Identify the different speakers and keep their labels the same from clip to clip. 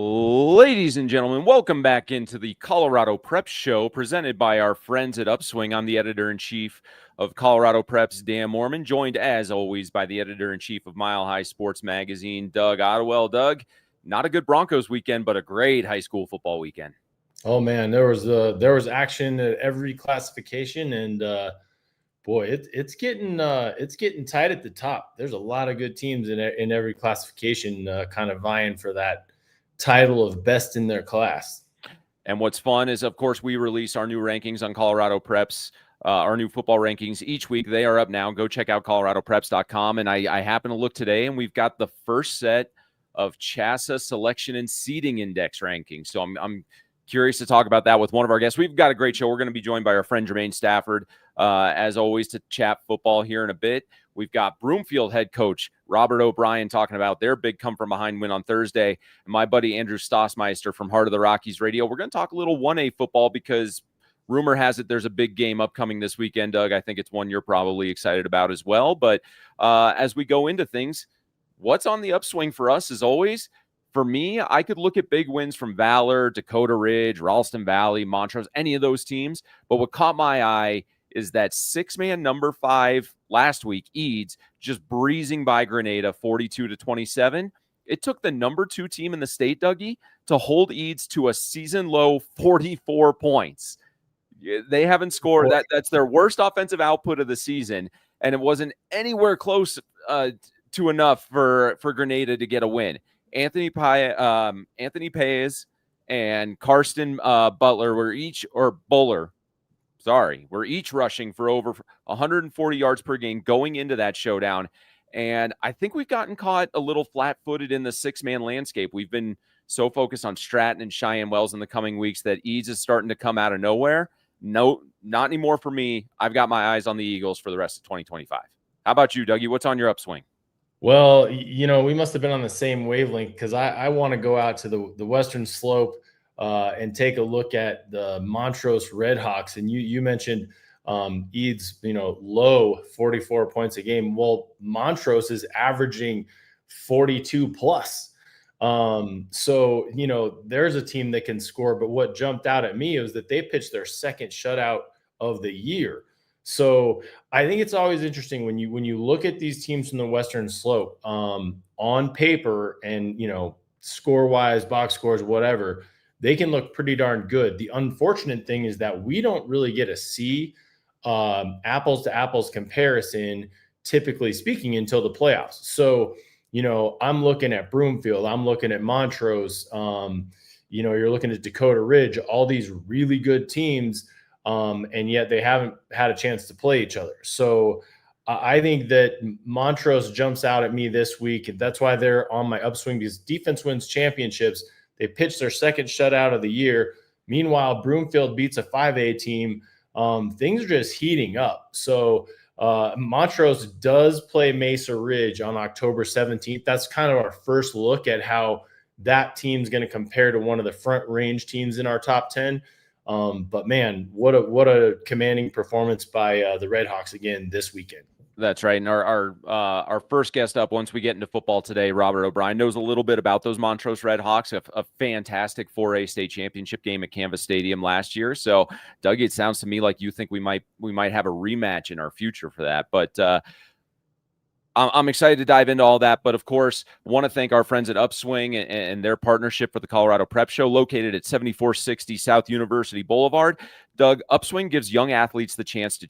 Speaker 1: Ladies and gentlemen, welcome back into the Colorado Prep Show presented by our friends at Upswing. I'm the editor-in-chief of Colorado Prep's Dan Mormon, joined as always by the editor-in-chief of Mile High Sports Magazine, Doug Ottewell. Doug, not a good Broncos weekend, but a great high school football weekend.
Speaker 2: Oh man, there was action at every classification, and boy, it's getting tight at the top. There's a lot of good teams in every classification, kind of vying for that title of best in their class.
Speaker 1: And what's fun is, of course, we release our new rankings on Colorado Preps, our new football rankings each week. They are up now. Go check out coloradopreps.com. And I happen to look today, and we've got the first set of CHSAA Selection and Seeding Index rankings. So I'm curious to talk about that with one of our guests. We've got a great show. We're going to be joined by our friend Jermaine Stafford, as always, to chat football here in a bit. We've got Broomfield head coach Robert O'Brien talking about their big come-from-behind win on Thursday. And my buddy Andrew Stossmeister from Heart of the Rockies Radio. We're going to talk a little 1A football because rumor has it there's a big game upcoming this weekend, Doug. I think it's one you're probably excited about as well. But as we go into things, what's on the upswing for us as always? For me, I could look at big wins from Valor, Dakota Ridge, Ralston Valley, Montrose, any of those teams. But what caught my eye is that six-man number 5 last week, Eads, just breezing by Grenada 42-27. It took the number 2 team in the state, Dougie, to hold Eads to a season-low 44 points. They haven't scored. That's their worst offensive output of the season, and it wasn't anywhere close to enough for Grenada to get a win. Anthony Paez and Karsten Butler were each rushing for over 140 yards per game going into that showdown. And I think we've gotten caught a little flat-footed in the six-man landscape. We've been so focused on Stratton and Cheyenne Wells in the coming weeks that Eads is starting to come out of nowhere. No, not anymore for me. I've got my eyes on the Eagles for the rest of 2025. How about you, Dougie? What's on your upswing?
Speaker 2: Well, we must have been on the same wavelength because I want to go out to the Western Slope and take a look at the Montrose Redhawks. And you mentioned Eads, low 44 points a game. Well, Montrose is averaging 42 plus. So, there's a team that can score. But what jumped out at me was that they pitched their second shutout of the year. So I think it's always interesting when you look at these teams from the Western Slope on paper and, score wise, box scores, whatever, they can look pretty darn good. The unfortunate thing is that we don't really get to see apples to apples comparison, typically speaking, until the playoffs. So, I'm looking at Broomfield, I'm looking at Montrose, you're looking at Dakota Ridge, all these really good teams. And yet they haven't had a chance to play each other. So I think that Montrose jumps out at me this week. That's why they're on my upswing, because defense wins championships. They pitched their second shutout of the year. Meanwhile, Broomfield beats a 5A team. Things are just heating up. So Montrose does play Mesa Ridge on October 17th. That's kind of our first look at how that team's going to compare to one of the front range teams in our top 10. But man, what a commanding performance by the Redhawks again this weekend.
Speaker 1: That's right. And our first guest up once we get into football today, Robert O'Brien, knows a little bit about those Montrose Redhawks, a fantastic 4A state championship game at Canvas Stadium last year. So, Doug, it sounds to me like you think we might have a rematch in our future for that. But I'm excited to dive into all that, but of course, want to thank our friends at Upswing and their partnership for the Colorado Prep Show, located at 7460 South University Boulevard. Doug, Upswing gives young athletes the chance to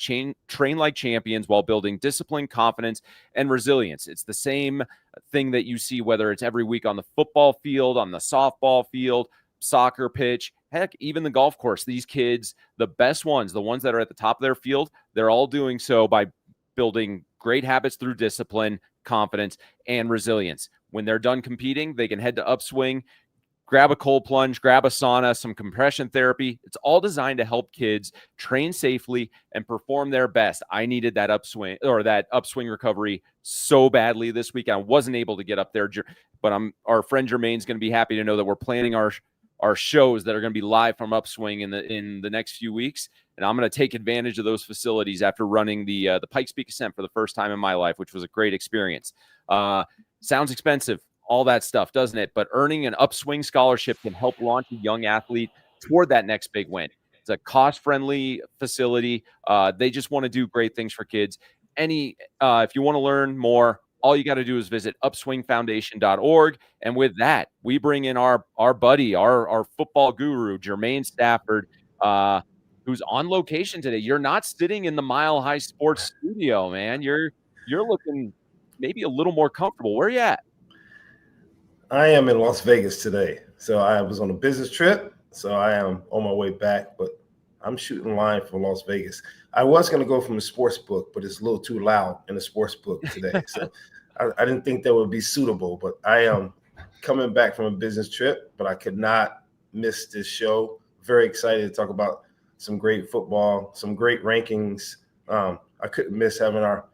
Speaker 1: train like champions while building discipline, confidence, and resilience. It's the same thing that you see, whether it's every week on the football field, on the softball field, soccer pitch, heck, even the golf course. These kids, the best ones, the ones that are at the top of their field, they're all doing so by building great habits through discipline, confidence, and resilience. When they're done competing, they can head to Upswing, grab a cold plunge, grab a sauna, some compression therapy. It's all designed to help kids train safely and perform their best. I needed that upswing recovery so badly this week. I wasn't able to get up there, but our friend Jermaine's going to be happy to know that we're planning our shows that are going to be live from Upswing in the next few weeks. And I'm going to take advantage of those facilities after running the Pikes Peak Ascent for the first time in my life, which was a great experience. Sounds expensive. all that stuff, doesn't it? But earning an UPSWING scholarship can help launch a young athlete toward that next big win. It's a cost-friendly facility. They just want to do great things for kids. If you want to learn more, all you got to do is visit upswingfoundation.org. And with that, we bring in our buddy, our football guru, Jermaine Stafford, who's on location today. You're not sitting in the Mile High Sports studio, man. You're looking maybe a little more comfortable. Where are you at?
Speaker 3: I am in Las Vegas today. So I was on a business trip. So I am on my way back, but I'm shooting line for Las Vegas. I was going to go from the sports book, but it's a little too loud in the sports book today. So I didn't think that would be suitable, but I am coming back from a business trip, but I could not miss this show. Very excited to talk about some great football, some great rankings. I couldn't miss having our,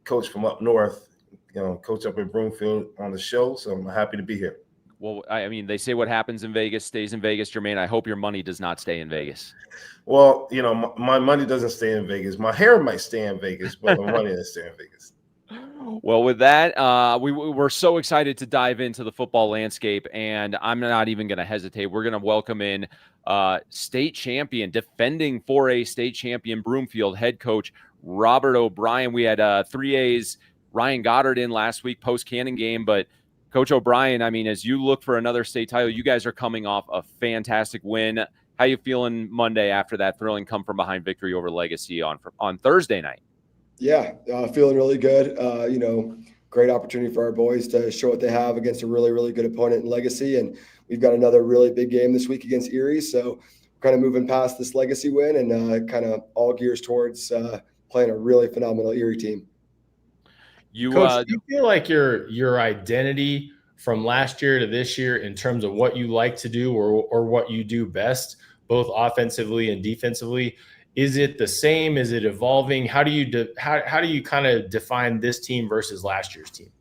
Speaker 3: coach from up north, coach up in Broomfield on the show. So I'm happy to be here.
Speaker 1: Well, I mean, they say what happens in Vegas stays in Vegas, Jermaine. I hope your money does not stay in Vegas.
Speaker 3: Well, my money doesn't stay in Vegas. My hair might stay in Vegas, but my money doesn't stay in Vegas.
Speaker 1: Well, with that, we're so excited to dive into the football landscape, and I'm not even going to hesitate. We're going to welcome in state champion, defending 4A state champion Broomfield head coach Robert O'Brien. We had 3A's Ryan Goddard in last week post-Cannon game, but Coach O'Brien, I mean, as you look for another state title, you guys are coming off a fantastic win. How you feeling Monday after that thrilling come-from-behind victory over Legacy on Thursday night?
Speaker 4: Yeah, feeling really good. Great opportunity for our boys to show what they have against a really, really good opponent in Legacy. And we've got another really big game this week against Erie. So kind of moving past this Legacy win and kind of all gears towards playing a really phenomenal Erie team.
Speaker 2: Coach, do you feel like your identity from last year to this year in terms of what you like to do or what you do best, both offensively and defensively, is it the same? Is it evolving? How do you kind of define this team versus last year's team?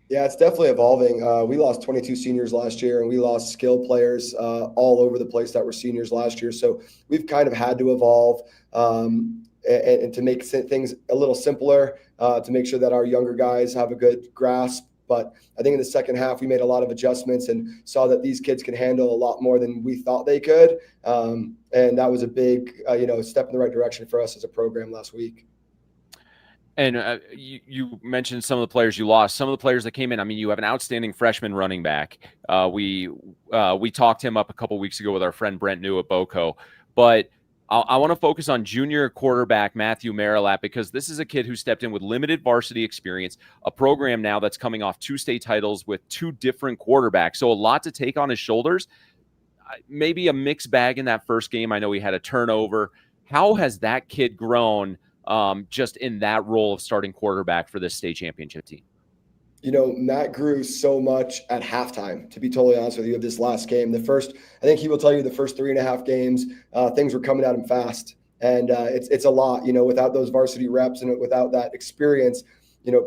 Speaker 4: Yeah, it's definitely evolving. We lost 22 seniors last year, and we lost skill players all over the place that were seniors last year. So we've kind of had to evolve and to make things a little simpler, to make sure that our younger guys have a good grasp. But I think in the second half, we made a lot of adjustments and saw that these kids can handle a lot more than we thought they could. And that was a big, step in the right direction for us as a program last week.
Speaker 1: And you mentioned some of the players you lost, some of the players that came in. I mean, you have an outstanding freshman running back. We talked him up a couple weeks ago with our friend Brent New at Boco. But I want to focus on junior quarterback Matthew Marilat, because this is a kid who stepped in with limited varsity experience, a program now that's coming off 2 state titles with 2 different quarterbacks. So a lot to take on his shoulders. Maybe a mixed bag in that first game. I know he had a turnover. How has that kid grown just in that role of starting quarterback for this state championship team?
Speaker 4: Matt grew so much at halftime, to be totally honest with you, of this last game. I think he will tell you the first 3.5 games, things were coming at him fast. And it's a lot, without those varsity reps and without that experience,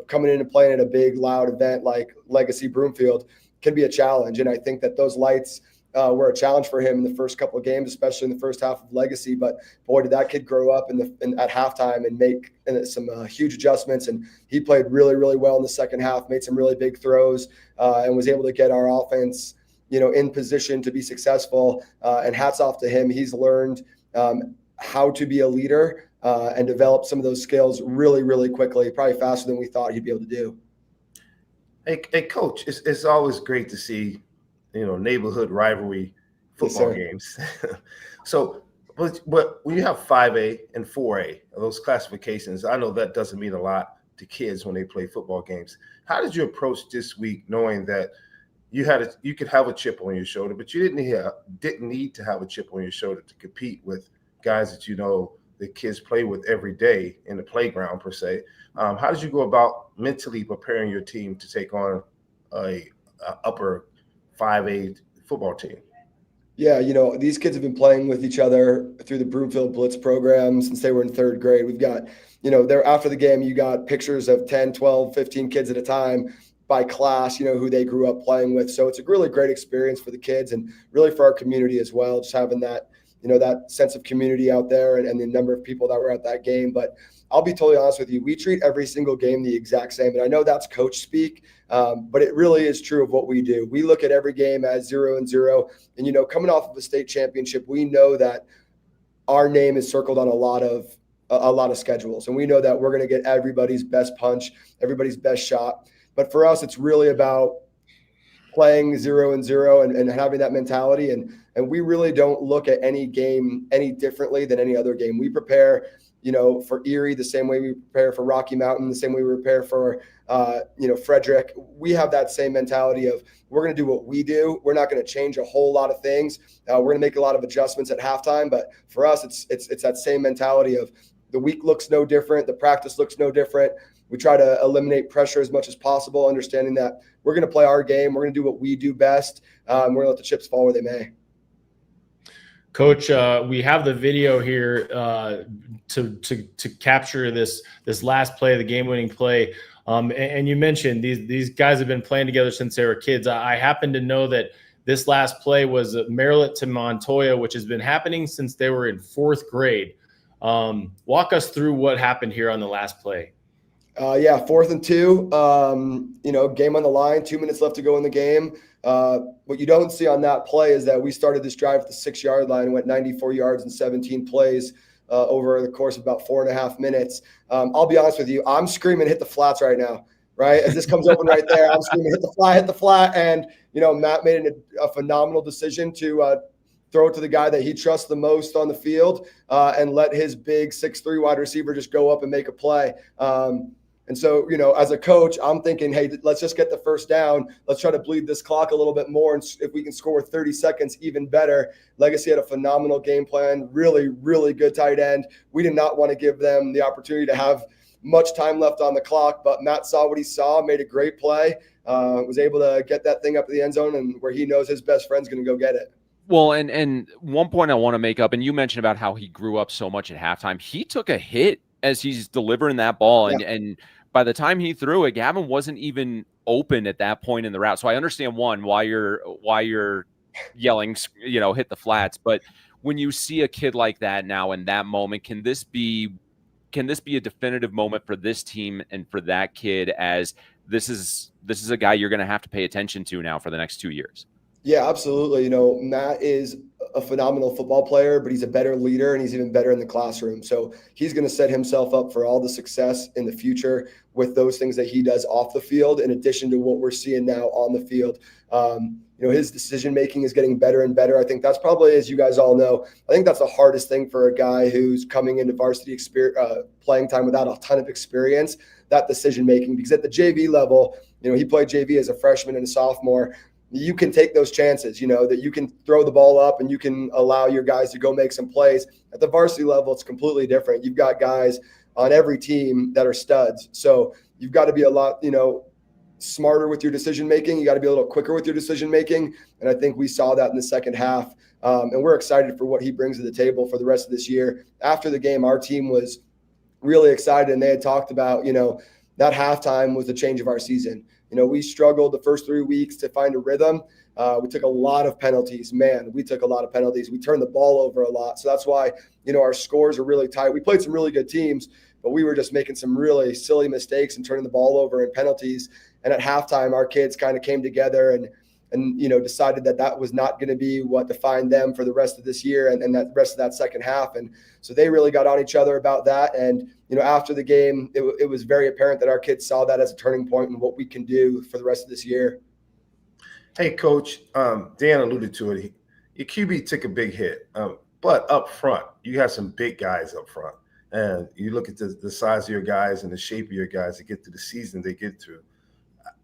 Speaker 4: coming in and playing at a big, loud event like Legacy Broomfield can be a challenge. And I think that those lights were a challenge for him in the first couple of games, especially in the first half of Legacy. But boy, did that kid grow up at halftime and make some huge adjustments. And he played really, really well in the second half, made some really big throws, and was able to get our offense, in position to be successful. And hats off to him. He's learned how to be a leader and develop some of those skills really, really quickly, probably faster than we thought he'd be able to do.
Speaker 3: Hey, Coach, it's always great to see neighborhood rivalry football games. So, but when you have 5A and 4A, those classifications, I know that doesn't mean a lot to kids when they play football games. How did you approach this week, knowing that you could have a chip on your shoulder, but you didn't need to have a chip on your shoulder to compete with guys that the kids play with every day in the playground per se? How did you go about mentally preparing your team to take on a upper 5A football team?
Speaker 4: Yeah, these kids have been playing with each other through the Broomfield Blitz program since they were in 3rd grade. We've got, there after the game, you got pictures of 10, 12, 15 kids at a time by class, who they grew up playing with. So it's a really great experience for the kids and really for our community as well, just having that that sense of community out there and the number of people that were at that game. But I'll be totally honest with you. We treat every single game the exact same. And I know that's coach speak, but it really is true of what we do. We look at every game as 0-0. And, coming off of a state championship, we know that our name is circled on a lot of schedules. And we know that we're going to get everybody's best punch, everybody's best shot. But for us, it's really about playing 0-0 and having that mentality. And we really don't look at any game any differently than any other game. We prepare, for Erie the same way we prepare for Rocky Mountain, the same way we prepare for, Frederick. We have that same mentality of we're going to do what we do. We're not going to change a whole lot of things. We're going to make a lot of adjustments at halftime. But for us, it's that same mentality of the week looks no different. The practice looks no different. We try to eliminate pressure as much as possible, understanding that we're going to play our game. We're going to do what we do best. We're going to let the chips fall where they may.
Speaker 2: Coach, we have the video here to capture this last play, the game-winning play. And you mentioned these guys have been playing together since they were kids. I happen to know that this last play was Maryland to Montoya, which has been happening since they were in 4th grade. Walk us through what happened here on the last play.
Speaker 4: 4th and 2, game on the line, 2 minutes left to go in the game. What you don't see on that play is that we started this drive at the 6-yard line and went 94 yards in 17 plays over the course of about 4.5 minutes. I'll be honest with you. I'm screaming, hit the flats right now, right? As this comes open right there, I'm screaming, hit the flat. And, Matt made a phenomenal decision to throw it to the guy that he trusts the most on the field and let his big 6'3" wide receiver just go up and make a play. And so, as a coach, I'm thinking, hey, let's just get the first down. Let's try to bleed this clock a little bit more. And if we can score with 30 seconds, even better. Legacy had a phenomenal game plan, really, really good tight end. We did not want to give them the opportunity to have much time left on the clock, but Matt saw what he saw, made a great play, was able to get that thing up to the end zone and where he knows his best friend's going to go get it.
Speaker 1: Well, and one point I want to make up, and you mentioned about how he grew up so much at halftime. He took a hit as he's delivering that ball. And by the time he threw it, Gavin wasn't even open at that point in the route. So I understand why you're yelling, hit the flats. But when you see a kid like that now in that moment, can this be a definitive moment for this team and for that kid, as this is a guy you're going to have to pay attention to now for the next 2 years?
Speaker 4: Yeah, absolutely. Matt is a phenomenal football player, but he's a better leader and he's even better in the classroom. So he's going to set himself up for all the success in the future with those things that he does off the field, in addition to what we're seeing now on the field. His decision-making is getting better and better. I think that's probably, as you guys all know, I think that's the hardest thing for a guy who's coming into varsity playing time without a ton of experience, that decision-making. Because at the JV level, he played JV as a freshman and a sophomore. You can take those chances, that you can throw the ball up and you can allow your guys to go make some plays. At the varsity level, it's completely different. You've got guys on every team that are studs. So you've got to be a lot, smarter with your decision-making. You got to be a little quicker with your decision-making. And I think we saw that in the second half. And we're excited for what he brings to the table for the rest of this year. After the game, our team was really excited, and they had talked about, that halftime was the change of our season. We struggled the first 3 weeks to find a rhythm. We took a lot of penalties. We took a lot of penalties. We turned the ball over a lot. So that's why, our scores are really tight. We played some really good teams, but we were just making some really silly mistakes and turning the ball over in penalties. And at halftime, our kids kind of came together and decided that was not going to be what defined them for the rest of this year and that rest of that second half. And so they really got on each other about that. And, after the game, it was very apparent that our kids saw that as a turning point in what we can do for the rest of this year.
Speaker 3: Hey, Coach, Dan alluded to it. Your QB took a big hit, but up front, you have some big guys up front. And you look at the size of your guys and the shape of your guys to get to the season they get through.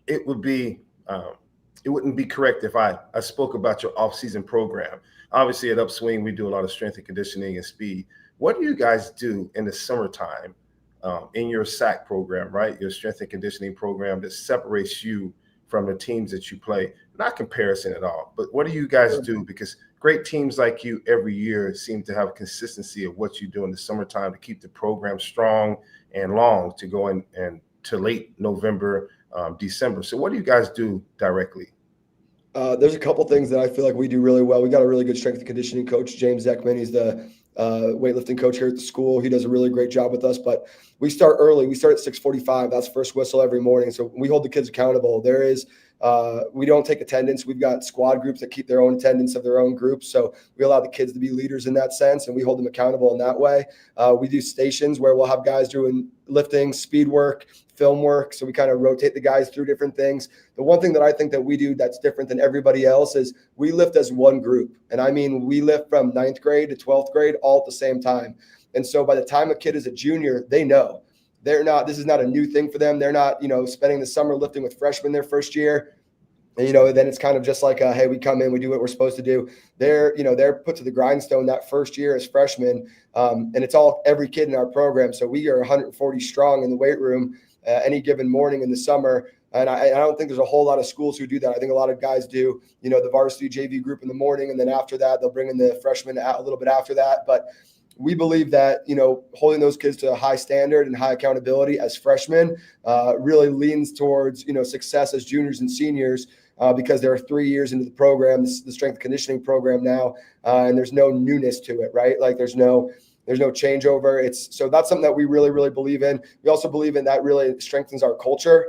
Speaker 3: It wouldn't be correct if I spoke about your off-season program. Obviously, at UPSWING, we do a lot of strength and conditioning and speed. What do you guys do in the summertime in your SAC program, right? Your strength and conditioning program that separates you from the teams that you play? Not comparison at all, but what do you guys do? Because great teams like you every year seem to have consistency of what you do in the summertime to keep the program strong and long to go in and to late November, December. So what do you guys do directly?
Speaker 4: There's a couple things that I feel like we do really well. We got a really good strength and conditioning coach, James Zeckman. He's the weightlifting coach here at the school. He does a really great job with us, but we start early. We start at 6:45. That's first whistle every morning. So we hold the kids accountable. We don't take attendance. We've got squad groups that keep their own attendance of their own groups. So we allow the kids to be leaders in that sense, and we hold them accountable in that way. We do stations where we'll have guys doing lifting, speed work, film work. So we kind of rotate the guys through different things. The one thing that I think that we do that's different than everybody else is we lift as one group. And I mean, we lift from 9th grade to 12th grade all at the same time. And so by the time a kid is a junior, they know. This is not a new thing for them. They're not, spending the summer lifting with freshmen their first year. And, then it's kind of just like, hey, we come in, we do what we're supposed to do. They're put to the grindstone that first year as freshmen. And it's all every kid in our program. So we are 140 strong in the weight room any given morning in the summer. And I don't think there's a whole lot of schools who do that. I think a lot of guys do, the varsity JV group in the morning. And then after that, they'll bring in the freshmen a little bit after that. But we believe that, holding those kids to a high standard and high accountability as freshmen really leans towards, success as juniors and seniors because there are 3 years into the program, the strength and conditioning program now, and there's no newness to it, right? Like there's no changeover. So that's something that we really, really believe in. We also believe in that really strengthens our culture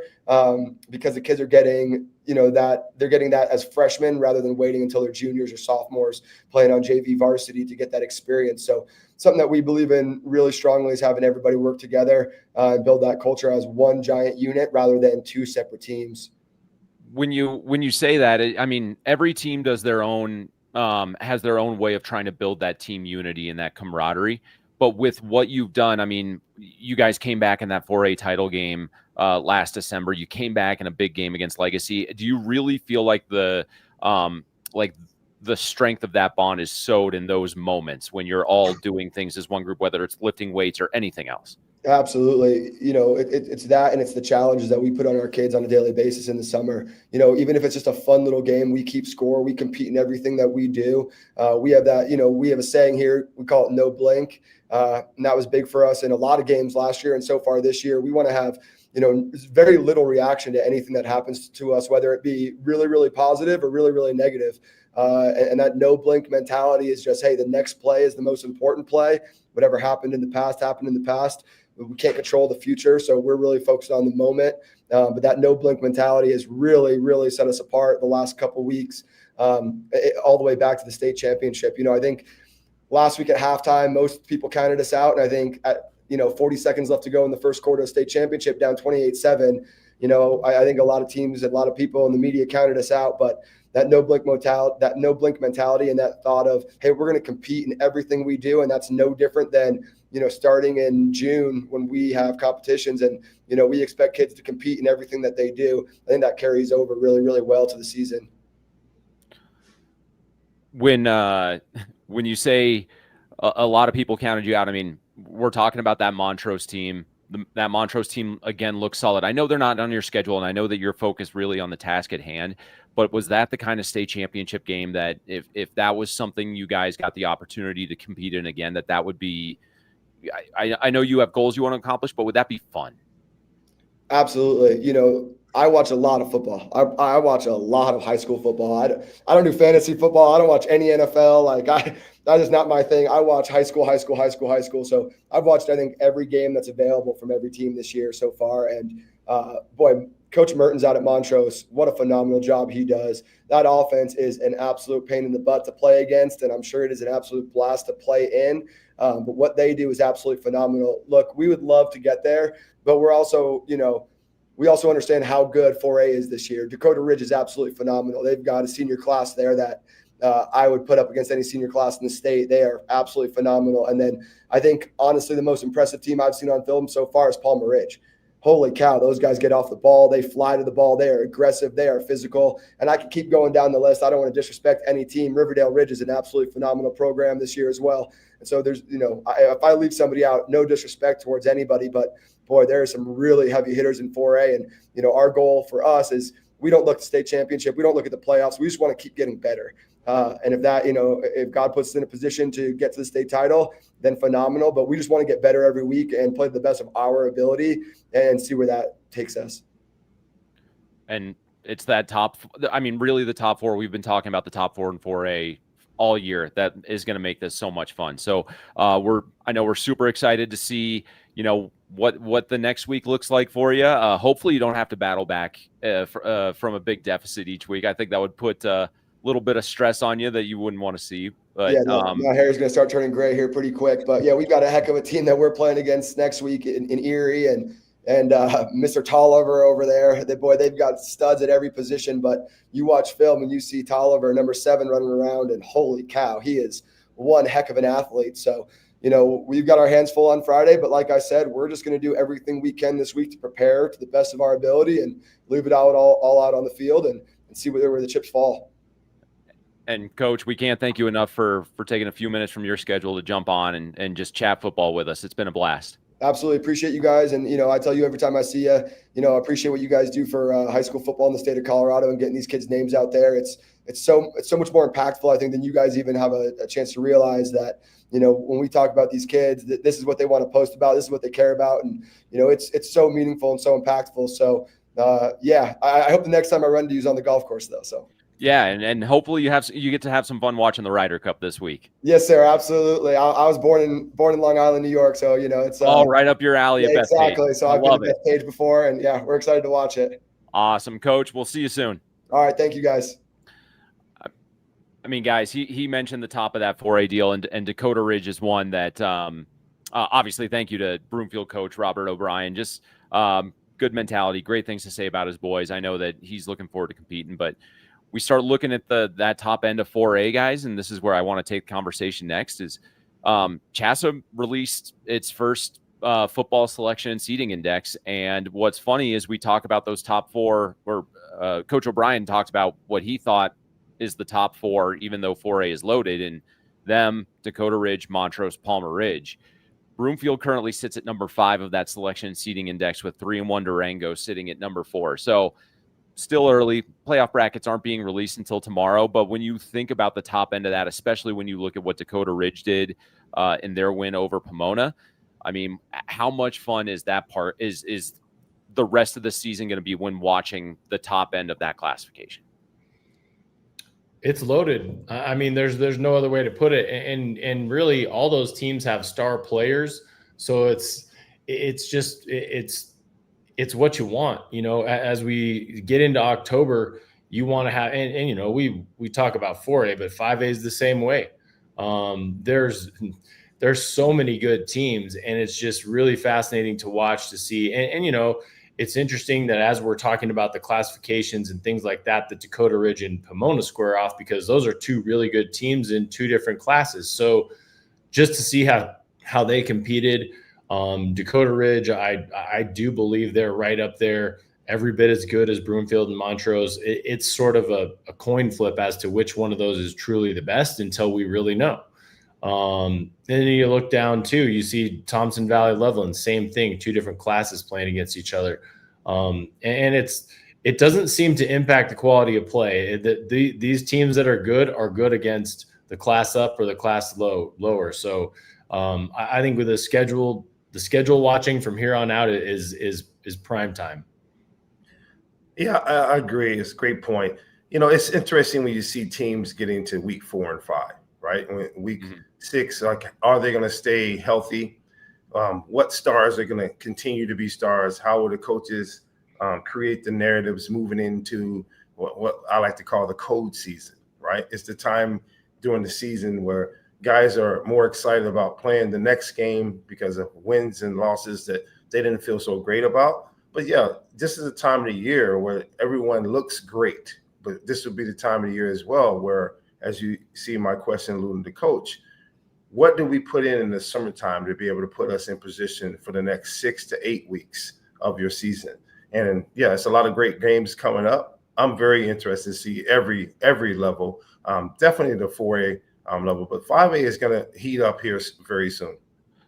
Speaker 4: because the kids are getting, they're getting that as freshmen rather than waiting until they're juniors or sophomores playing on JV varsity to get that experience. So something that we believe in really strongly is having everybody work together and build that culture as one giant unit rather than two separate teams.
Speaker 1: When you say that, I mean, every team does their own, has their own way of trying to build that team unity and that camaraderie. But with what you've done, I mean, you guys came back in that 4A title game last December. You came back in a big game against Legacy. Do you really feel like the strength of that bond is sowed in those moments when you're all doing things as one group, whether it's lifting weights or anything else?
Speaker 4: Absolutely. It's that, and it's the challenges that we put on our kids on a daily basis in the summer. Even if it's just a fun little game, we keep score, we compete in everything that we do. We have that, we have a saying here, we call it no blink. And that was big for us in a lot of games last year. And so far this year, we want to have, very little reaction to anything that happens to us, whether it be really, really positive or really, really negative. And that no blink mentality is just, hey, the next play is the most important play. Whatever happened in the past, happened in the past. We can't control the future, so we're really focused on the moment. But that no blink mentality has really, really set us apart the last couple of weeks, all the way back to the state championship. I think last week at halftime, most people counted us out, and I think at 40 seconds left to go in the first quarter of state championship, down 28-7. I think a lot of teams and a lot of people in the media counted us out, but that no blink mentality and that thought of, hey, we're going to compete in everything we do, and that's no different than starting in June when we have competitions and we expect kids to compete in everything that they do. I think that carries over really, really well to the season.
Speaker 1: When you say a lot of people counted you out, I mean, we're talking about that Montrose team. That Montrose team, again, looks solid. I know they're not on your schedule, and I know that you're focused really on the task at hand, but was that the kind of state championship game that if that was something you guys got the opportunity to compete in again, that would be – I know you have goals you want to accomplish, but would that be fun?
Speaker 4: Absolutely. I watch a lot of football. I watch a lot of high school football. I don't do fantasy football. I don't watch any NFL. That is not my thing. I watch high school. So I've watched, I think, every game that's available from every team this year so far. And boy, Coach Merton's out at Montrose. What a phenomenal job he does. That offense is an absolute pain in the butt to play against, and I'm sure it is an absolute blast to play in. But what they do is absolutely phenomenal. Look, we would love to get there, but we're also, we also understand how good 4A is this year. Dakota Ridge is absolutely phenomenal. They've got a senior class there that I would put up against any senior class in the state. They are absolutely phenomenal. And then I think, honestly, the most impressive team I've seen on film so far is Palmer Ridge. Holy cow, those guys get off the ball. They fly to the ball. They are aggressive. They are physical. And I can keep going down the list. I don't want to disrespect any team. Riverdale Ridge is an absolutely phenomenal program this year as well. And so there's, if I leave somebody out, no disrespect towards anybody, but boy, there are some really heavy hitters in 4A. And, our goal for us is we don't look at the state championship. We don't look at the playoffs. We just want to keep getting better. And if that, if God puts us in a position to get to the state title, then phenomenal. But we just want to get better every week and play to the best of our ability and see where that takes us.
Speaker 1: And it's that top. I mean, really the top four. We've been talking about the top 4 and 4A all year. That is going to make this so much fun. So I know we're super excited to see, what the next week looks like for you. Hopefully you don't have to battle back from a big deficit each week. I think that would put a little bit of stress on you that you wouldn't want to see. But
Speaker 4: yeah, my hair is going to start turning gray here pretty quick. But yeah, we've got a heck of a team that we're playing against next week in Erie, and Mr. Tolliver over there. They've got studs at every position. But you watch film and you see Tolliver, number 7, running around, and holy cow, he is one heck of an athlete. So, we've got our hands full on Friday. But like I said, we're just going to do everything we can this week to prepare to the best of our ability and leave it all out on the field and see where the chips fall.
Speaker 1: And Coach, we can't thank you enough for taking a few minutes from your schedule to jump on and just chat football with us. It's been a blast.
Speaker 4: Absolutely appreciate you guys. And, I tell you every time I see you, I appreciate what you guys do for high school football in the state of Colorado and getting these kids' names out there. It's so much more impactful, I think, than you guys even have a chance to realize that, when we talk about these kids, that this is what they want to post about. This is what they care about. And, it's so meaningful and so impactful. So, I hope the next time I run into you is on the golf course, though. So.
Speaker 1: Yeah, and hopefully you get to have some fun watching the Ryder Cup this week.
Speaker 4: Yes, sir, absolutely. I was born in Long Island, New York, so it's
Speaker 1: all right up your alley.
Speaker 4: Yeah, exactly. So I've been at Bethpage before, and yeah, we're excited to watch it.
Speaker 1: Awesome, Coach. We'll see you soon.
Speaker 4: All right, thank you, guys.
Speaker 1: I mean, guys, he mentioned the top of that 4A deal, and Dakota Ridge is one that obviously. Thank you to Broomfield coach Robert O'Brien. Just good mentality, great things to say about his boys. I know that he's looking forward to competing, but we start looking at that top end of 4A, guys, and this is where I want to take the conversation next. Is CHSAA released its first football selection and seeding index, and what's funny is we talk about those top 4, where Coach O'Brien talked about what he thought is the top 4, even though 4A is loaded, and them, Dakota Ridge, Montrose, Palmer Ridge. Broomfield currently sits at number 5 of that selection and seeding index, with 3-1 Durango sitting at number 4. So still early. Playoff brackets aren't being released until tomorrow. But when you think about the top end of that, especially when you look at what Dakota Ridge did in their win over Pomona, I mean, how much fun is that part? Is the rest of the season going to be when watching the top end of that classification?
Speaker 2: It's loaded. I mean, there's no other way to put it. And really, all those teams have star players. So it's what you want, as we get into October, you want to have, and we talk about 4A, but 5A is the same way. There's so many good teams, and it's just really fascinating to watch, to see. And it's interesting that as we're talking about the classifications and things like that, the Dakota Ridge and Pomona square off, because those are 2 really good teams in 2 different classes. So just to see how they competed. Dakota Ridge, I do believe they're right up there, every bit as good as Broomfield and Montrose. It's sort of a coin flip as to which one of those is truly the best until we really know. Then you look down too, you see Thompson Valley, Loveland, same thing, 2 different classes playing against each other. And it doesn't seem to impact the quality of play. These teams that are good against the class up or the class lower. So I think with the schedule watching from here on out is prime time.
Speaker 3: Yeah, I agree. It's a great point. It's interesting when you see teams getting to week 4 and 5, right? Week 6, like, are they going to stay healthy? What stars are going to continue to be stars? How will the coaches create the narratives moving into what I like to call the code season, right? It's the time during the season where guys are more excited about playing the next game because of wins and losses that they didn't feel so great about. But yeah, this is a time of the year where everyone looks great, but this would be the time of the year as well where, as you see my question alluding to coach, what do we put in the summertime to be able to put us in position for the next 6 to 8 weeks of your season? And yeah, it's a lot of great games coming up. I'm very interested to see every level, definitely the 4A level, but 5A is going to heat up here very soon.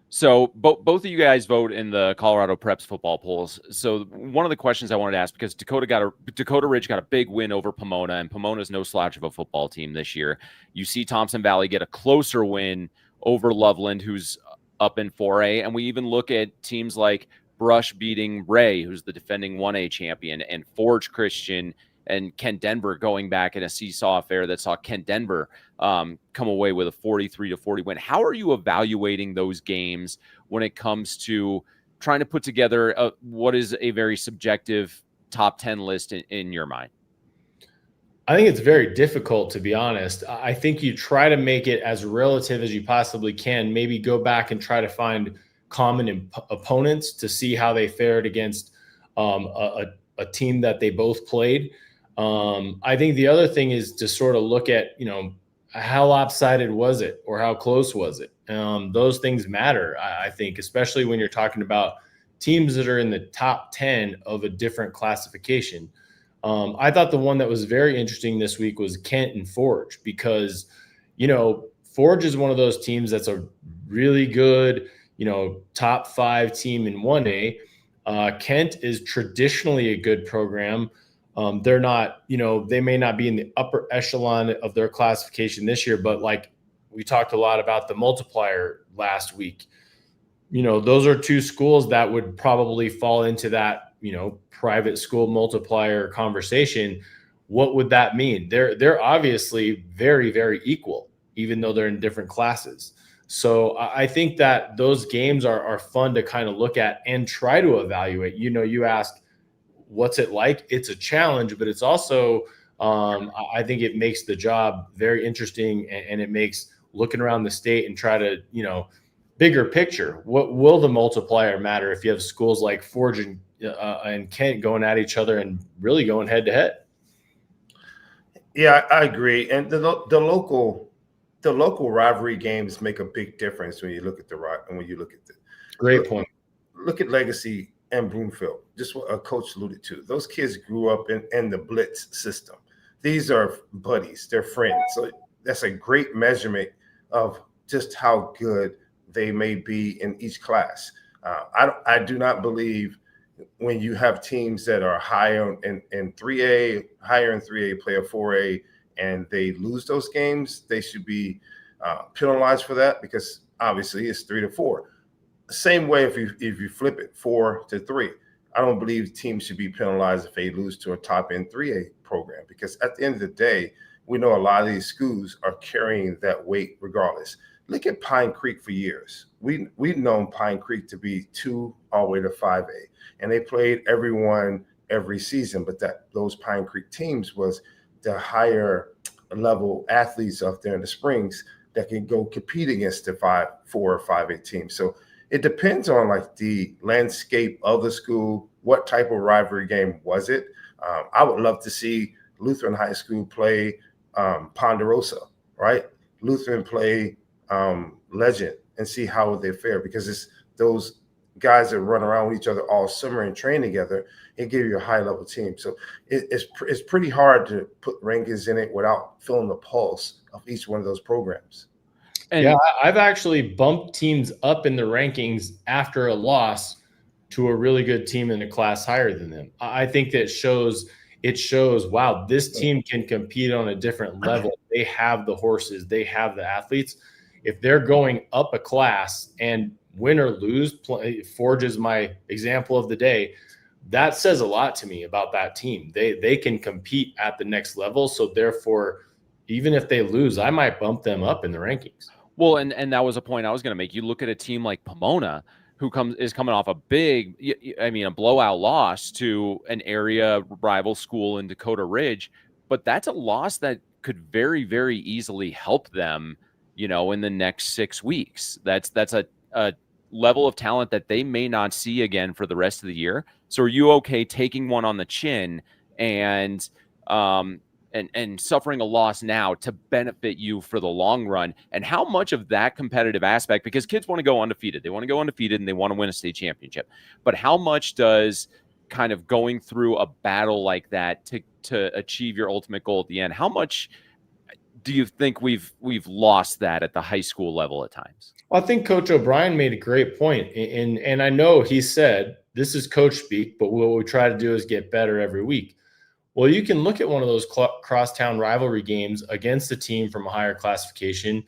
Speaker 1: So both of you guys vote in the Colorado Preps football polls. So one of the questions I wanted to ask, because Dakota Ridge got a big win over Pomona, and Pomona's no slouch of a football team this year. You see Thompson Valley get a closer win over Loveland, who's up in 4A, and we even look at teams like Brush beating Ray, who's the defending 1A champion, and Forge Christian and Kent Denver going back in a seesaw affair that saw Kent Denver come away with a 43-40 win. How are you evaluating those games when it comes to trying to put together what is a very subjective top 10 list in your mind?
Speaker 2: I think it's very difficult, to be honest. I think you try to make it as relative as you possibly can. Maybe go back and try to find common opponents to see how they fared against a team that they both played. I think the other thing is to sort of look at, how lopsided was it or how close was it? Those things matter, I think, especially when you're talking about teams that are in the top 10 of a different classification. I thought the one that was very interesting this week was Kent and Forge, because, Forge is one of those teams that's a really good, top 5 team in 1A. Kent is traditionally a good program. They're not, they may not be in the upper echelon of their classification this year, but like we talked a lot about the multiplier last week. Those are 2 schools that would probably fall into that, private school multiplier conversation. What would that mean? They're obviously very, very equal, even though they're in different classes. So I think that those games are fun to kind of look at and try to evaluate. You asked, what's it like? It's a challenge, but it's also, I think it makes the job very interesting, and it makes looking around the state and try to, bigger picture. What will the multiplier matter if you have schools like Forge and Kent going at each other and really going head to head?
Speaker 3: Yeah, I agree. And the local rivalry games make a big difference when you look at the
Speaker 2: Great point.
Speaker 3: Look at Legacy and Broomfield, just what a coach alluded to. Those kids grew up in the blitz system. These are buddies, they're friends. So that's a great measurement of just how good they may be in each class. I do not believe when you have teams that are higher in 3A, higher in 3A, play a 4A, and they lose those games, they should be penalized for that, because obviously it's 3-4. Same way if you flip it 4-3, I don't believe teams should be penalized if they lose to a top end 3A program, because at the end of the day, we know a lot of these schools are carrying that weight regardless. Look at Pine Creek for years. We've known Pine Creek to be 2 all the way to 5A, and they played everyone every season. But those Pine Creek teams was the higher level athletes up there in the Springs that can go compete against the 4 or 5A teams. So it depends on like the landscape of the school. What type of rivalry game was it? I would love to see Lutheran High School play Ponderosa, right? Lutheran play Legend, and see how they fare, because it's those guys that run around with each other all summer and train together and give you a high level team. So it's pretty hard to put rankings in it without feeling the pulse of each one of those programs.
Speaker 2: And yeah, I've actually bumped teams up in the rankings after a loss to a really good team in a class higher than them. I think that it shows, wow, this team can compete on a different level. They have the horses, they have the athletes. If they're going up a class and win or lose, Forge is my example of the day, that says a lot to me about that team. They can compete at the next level. So therefore, even if they lose, I might bump them up in the rankings.
Speaker 1: Well, and that was a point I was going to make. You look at a team like Pomona, who is coming off a blowout loss to an area rival school in Dakota Ridge, but that's a loss that could very, very easily help them, in the next 6 weeks. That's a level of talent that they may not see again for the rest of the year. So are you okay taking one on the chin and suffering a loss now to benefit you for the long run? And how much of that competitive aspect, because kids want to go undefeated, and they want to win a state championship, but how much does kind of going through a battle like that to achieve your ultimate goal at the end, how much do you think we've lost that at the high school level at times?
Speaker 2: Well, I think Coach O'Brien made a great point. And I know he said, this is coach speak, but what we try to do is get better every week. Well, you can look at one of those crosstown rivalry games against a team from a higher classification,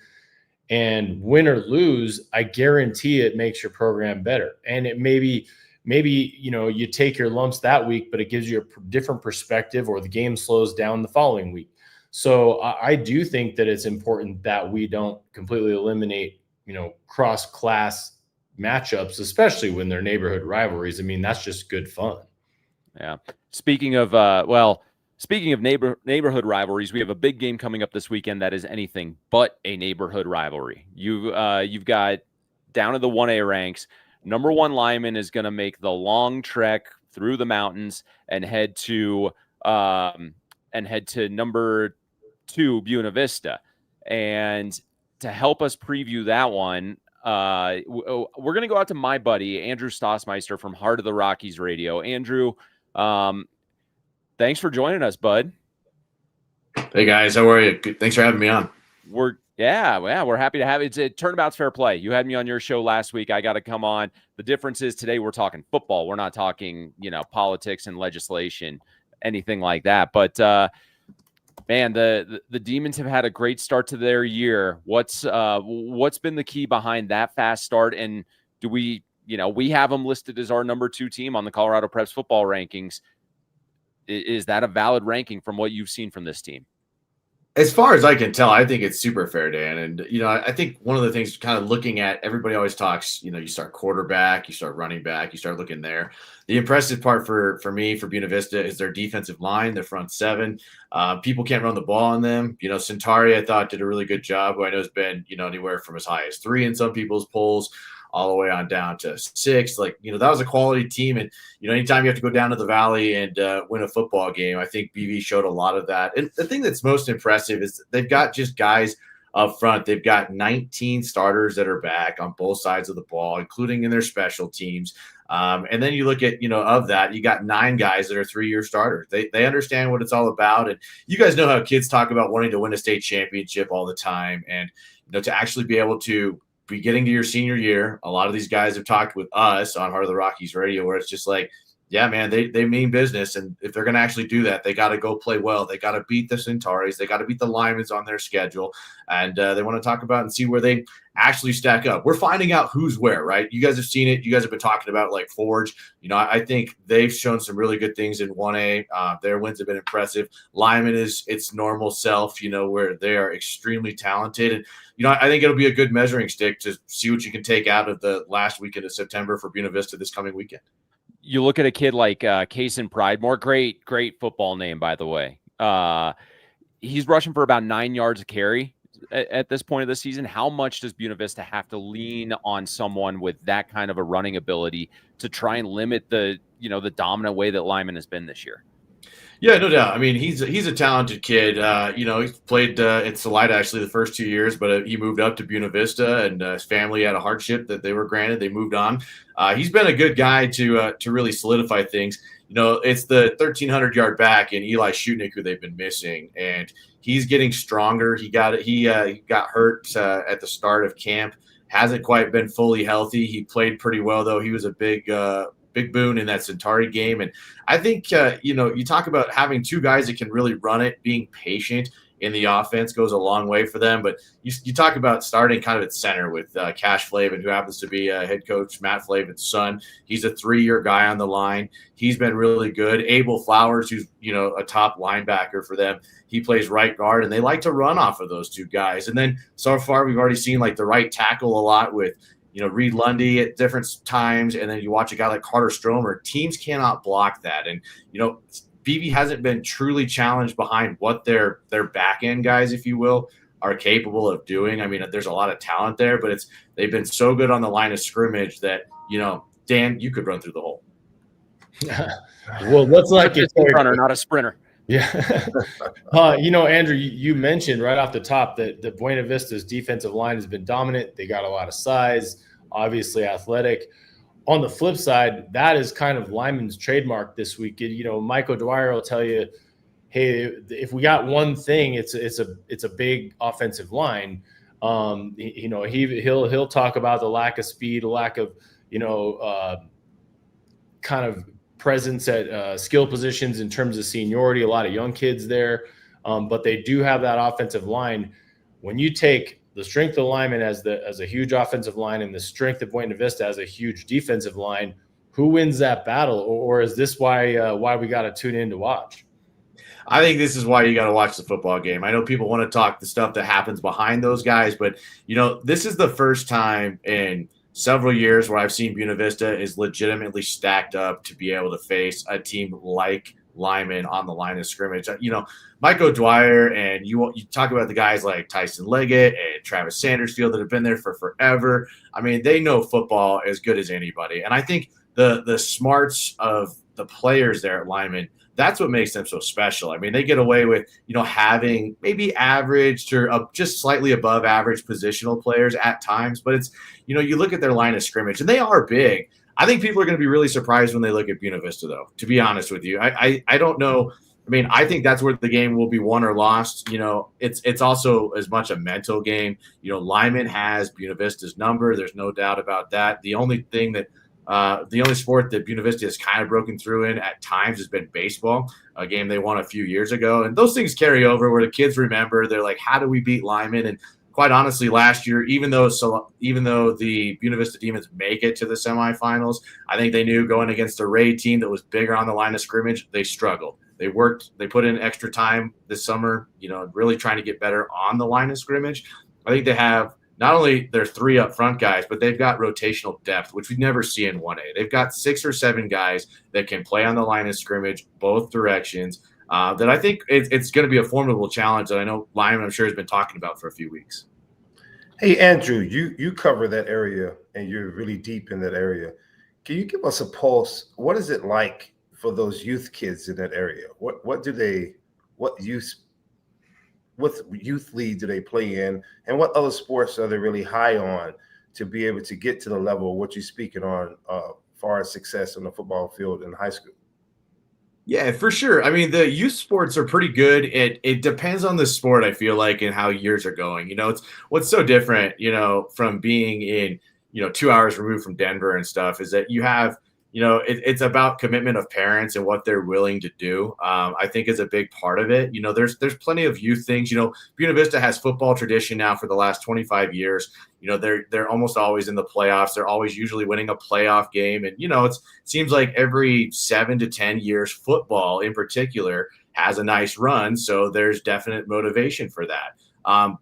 Speaker 2: and win or lose, I guarantee it makes your program better. And it maybe maybe, you take your lumps that week, but it gives you a different perspective, or the game slows down the following week. So I do think that it's important that we don't completely eliminate, cross-class matchups, especially when they're neighborhood rivalries. I mean, that's just good fun.
Speaker 1: Yeah. Speaking of neighborhood rivalries, we have a big game coming up this weekend that is anything but a neighborhood rivalry. You've got down to the 1A ranks. Number 1 Limon is going to make the long trek through the mountains and head to number 2 Buena Vista. And to help us preview that one, we're going to go out to my buddy Andrew Stossmeister from Heart of the Rockies Radio. Andrew, thanks for joining us, bud.
Speaker 5: Hey guys, how are you? Good. Thanks for having me on.
Speaker 1: We're happy to have it. It's Turnabout's Fair Play. You had me on your show last week. I got to come on. The difference is today we're talking football. We're not talking, politics and legislation, anything like that. But man, the Demons have had a great start to their year. What's been the key behind that fast start? And do we have them listed as our number 2 team on the Colorado Preps football rankings. Is that a valid ranking from what you've seen from this team?
Speaker 5: As far as I can tell, I think it's super fair, Dan. And, I think one of the things kind of looking at, everybody always talks, you start quarterback, you start running back, you start looking there. The impressive part for me, for Buena Vista, is their defensive line, their front 7. People can't run the ball on them. Centauri, I thought, did a really good job, who I know has been, anywhere from as high as 3 in some people's polls, all the way on down to 6. That was a quality team. And, anytime you have to go down to the Valley and win a football game, I think BV showed a lot of that. And the thing that's most impressive is they've got just guys up front. They've got 19 starters that are back on both sides of the ball, including in their special teams. And then you look at, of that, you got 9 guys that are 3-year starters. They understand what it's all about. And you guys know how kids talk about wanting to win a state championship all the time. And, to actually be able to be getting to your senior year, a lot of these guys have talked with us on Heart of the Rockies Radio, where it's just like, yeah, man, they mean business. And if they're going to actually do that, they got to go play well. They got to beat the Centauris. They got to beat the Limons on their schedule. And they want to talk about and see where they actually stack up. We're finding out who's where, right? You guys have seen it. You guys have been talking about Forge. I think they've shown some really good things in 1A. Their wins have been impressive. Limon is its normal self, where they are extremely talented. And, I think it'll be a good measuring stick to see what you can take out of the last weekend of September for Buena Vista this coming weekend.
Speaker 1: You look at a kid like Kaysen Pridemore, great football name, by the way. He's rushing for about 9 yards a carry at this point of the season. How much does Buena Vista have to lean on someone with that kind of a running ability to try and limit the dominant way that Limon has been this year?
Speaker 5: Yeah, no doubt. I mean, he's a talented kid. He's played at Salida actually the first 2 years, but he moved up to Buena Vista, and his family had a hardship that they were granted. They moved on. He's been a good guy to really solidify things. It's the 1,300-yard back and Eli Shutnick who they've been missing, and he's getting stronger. He got hurt at the start of camp. Hasn't quite been fully healthy. He played pretty well, though. He was a big boon in that Centauri game. And I think, you talk about having 2 guys that can really run it, being patient in the offense goes a long way for them. But you talk about starting kind of at center with Cash Flavin, who happens to be head coach Matt Flavin's son. He's a 3-year guy on the line. He's been really good. Abel Flowers, who's, a top linebacker for them. He plays right guard, and they like to run off of those 2 guys. And then so far we've already seen the right tackle a lot with, Reed Lundy at different times, and then you watch a guy like Carter Stromer. Teams cannot block that. And, BV hasn't been truly challenged behind what their back end guys, if you will, are capable of doing. I mean, there's a lot of talent there, but they've been so good on the line of scrimmage that, Dan, you could run through the hole.
Speaker 2: Well, let's
Speaker 1: a runner, not a sprinter.
Speaker 2: Yeah. Andrew, you mentioned right off the top that the Buena Vista's defensive line has been dominant. They got a lot of size, obviously athletic. On the flip side, that is kind of Limon's trademark this week. Michael Dwyer will tell you, hey, if we got one thing, it's a big offensive line. He'll talk about the lack of speed, a lack of kind of presence at skill positions in terms of seniority. A lot of young kids there, but they do have that offensive line. When you take the strength of the lineman as a huge offensive line and the strength of Buena Vista as a huge defensive line, who wins that battle, or is this why we got to tune in to watch?
Speaker 5: I think this is why you got to watch the football game. I know people want to talk the stuff that happens behind those guys, but this is the first time in several years where I've seen Buena Vista is legitimately stacked up to be able to face a team like Limon on the line of scrimmage. Mike O'Dwyer, and you talk about the guys like Tyson Leggett and Travis Sandersfield that have been there for forever. I mean, they know football as good as anybody. And I think the smarts of the players there at Limon, that's what makes them so special. I mean, they get away with, having maybe average or just slightly above average positional players at times. But it's, you look at their line of scrimmage and they are big. I think people are going to be really surprised when they look at Buena Vista, though, to be honest with you. I don't know. I mean, I think that's where the game will be won or lost. It's also as much a mental game. Limon has Buena Vista's number. There's no doubt about that. The only sport that Buena Vista has kind of broken through in at times has been baseball, a game they won a few years ago. And those things carry over where the kids remember. They're like, how do we beat Limon? And quite honestly, last year, even though the Buena Vista Demons make it to the semifinals, I think they knew going against a Raid team that was bigger on the line of scrimmage, they struggled. They put in extra time this summer, really trying to get better on the line of scrimmage. I think they have not only their 3 up front guys, but they've got rotational depth, which we never see in 1A. They've got 6 or 7 guys that can play on the line of scrimmage, both directions. That I think it's going to be a formidable challenge that I know Limon, I'm sure, has been talking about for a few weeks.
Speaker 3: Hey, Andrew, you cover that area and you're really deep in that area. Can you give us a pulse? What is it like for those youth kids in that area? What youth league do they play in, and what other sports are they really high on to be able to get to the level of what you're speaking on far as success on the football field in high school?
Speaker 5: Yeah, for sure. I mean, the youth sports are pretty good. It depends on the sport, I feel like, and how years are going. It's what's so different, from being in, 2 hours removed from Denver and stuff, is that you have, it's about commitment of parents and what they're willing to do. I think is a big part of it. There's plenty of youth things. Buena Vista has football tradition now for the last 25 years. They're almost always in the playoffs. They're always usually winning a playoff game. And, it seems like every 7 to 10 years, football in particular has a nice run. So there's definite motivation for that.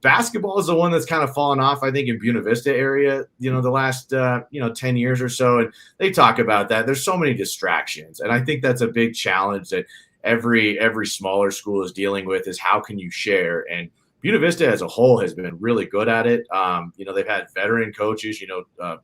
Speaker 5: Basketball is the one that's kind of fallen off, I think, in Buena Vista area, the last, 10 years or so. And they talk about that. There's so many distractions. And I think that's a big challenge that every smaller school is dealing with, is how can you share? And Buena Vista as a whole has been really good at it. They've had veteran coaches,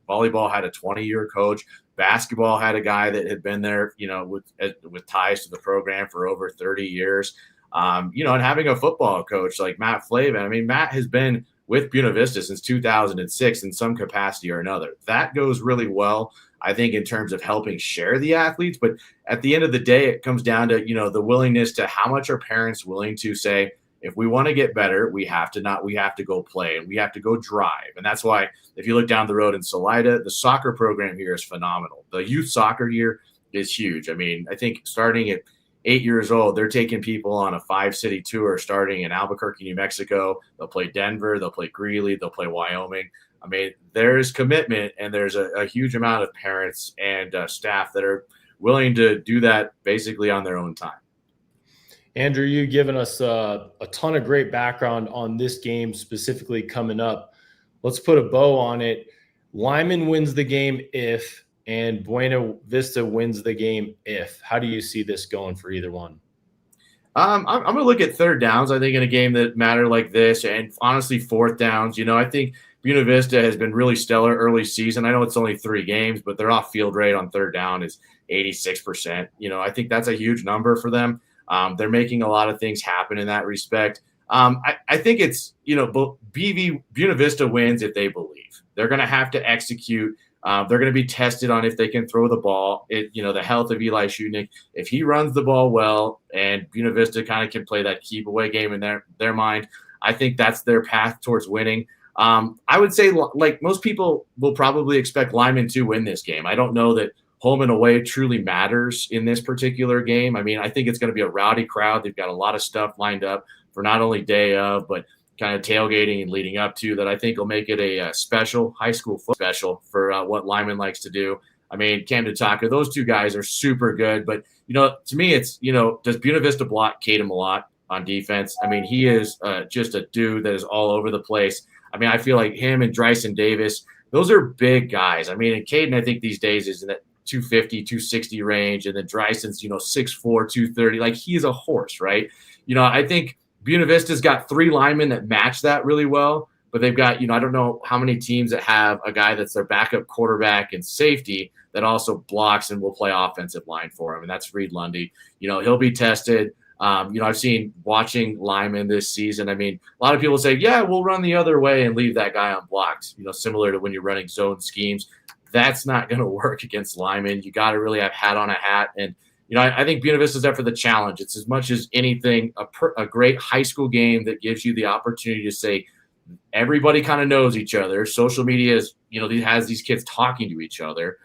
Speaker 5: volleyball had a 20-year coach. Basketball had a guy that had been there, with ties to the program for over 30 years. And having a football coach like Matt Flavin. I mean, Matt has been with Buena Vista since 2006 in some capacity or another. That goes really well, I think, in terms of helping share the athletes. But at the end of the day, it comes down to, the willingness to how much are parents willing to say, if we want to get better, we have to go play and we have to go drive. And that's why if you look down the road in Salida, the soccer program here is phenomenal. The youth soccer here is huge. I mean, I think starting at 8 years old, they're taking people on a 5-city tour starting in Albuquerque, New Mexico. They'll play Denver, they'll play Greeley, they'll play Wyoming. I mean, there's commitment, and there's a huge amount of parents and staff that are willing to do that basically on their own time.
Speaker 2: Andrew, you've given us a ton of great background on this game specifically coming up. Let's put a bow on it. Limon wins the game if, and Buena Vista wins the game if. How do you see this going for either one?
Speaker 5: I'm going to look at third downs, I think, in a game that matter like this, and honestly, fourth downs. I think Buena Vista has been really stellar early season. I know it's only 3 games, but their off-field rate on third down is 86%. I think that's a huge number for them. They're making a lot of things happen in that respect. I think it's, Buena Vista wins if they believe. They're going to have to execute. They're going to be tested on if they can throw the ball. The health of Eli Shudnick, if he runs the ball well and Buena Vista kind of can play that keep away game in their mind, I think that's their path towards winning. I would say, like most people will probably expect Limon to win this game. I don't know that home and away truly matters in this particular game. I mean, I think it's going to be a rowdy crowd. They've got a lot of stuff lined up for not only day of, but kind of tailgating and leading up to that. I think will make it a special high school football special for what Limon likes to do. I mean, Camden Tucker, those two guys are super good. But, to me, it's, does Buena Vista block Caden a lot on defense? I mean, he is just a dude that is all over the place. I mean, I feel like him and Dryson Davis, those are big guys. I mean, and Caden, I think these days is in that 250, 260 range. And then Dryson's, 6'4", 230. Like, he's a horse, right? I think Buena Vista's got 3 linemen that match that really well. But they've got, I don't know how many teams that have a guy that's their backup quarterback and safety that also blocks and will play offensive line for him. And that's Reed Lundy. He'll be tested. I've seen watching linemen this season. I mean, a lot of people say, yeah, we'll run the other way and leave that guy unblocked, similar to when you're running zone schemes. That's not going to work against linemen. You got to really have hat on a hat. And, I think Buena Vista's there for the challenge. It's as much as anything, a great high school game that gives you the opportunity to say, everybody kind of knows each other. Social media is, has these kids talking to each other.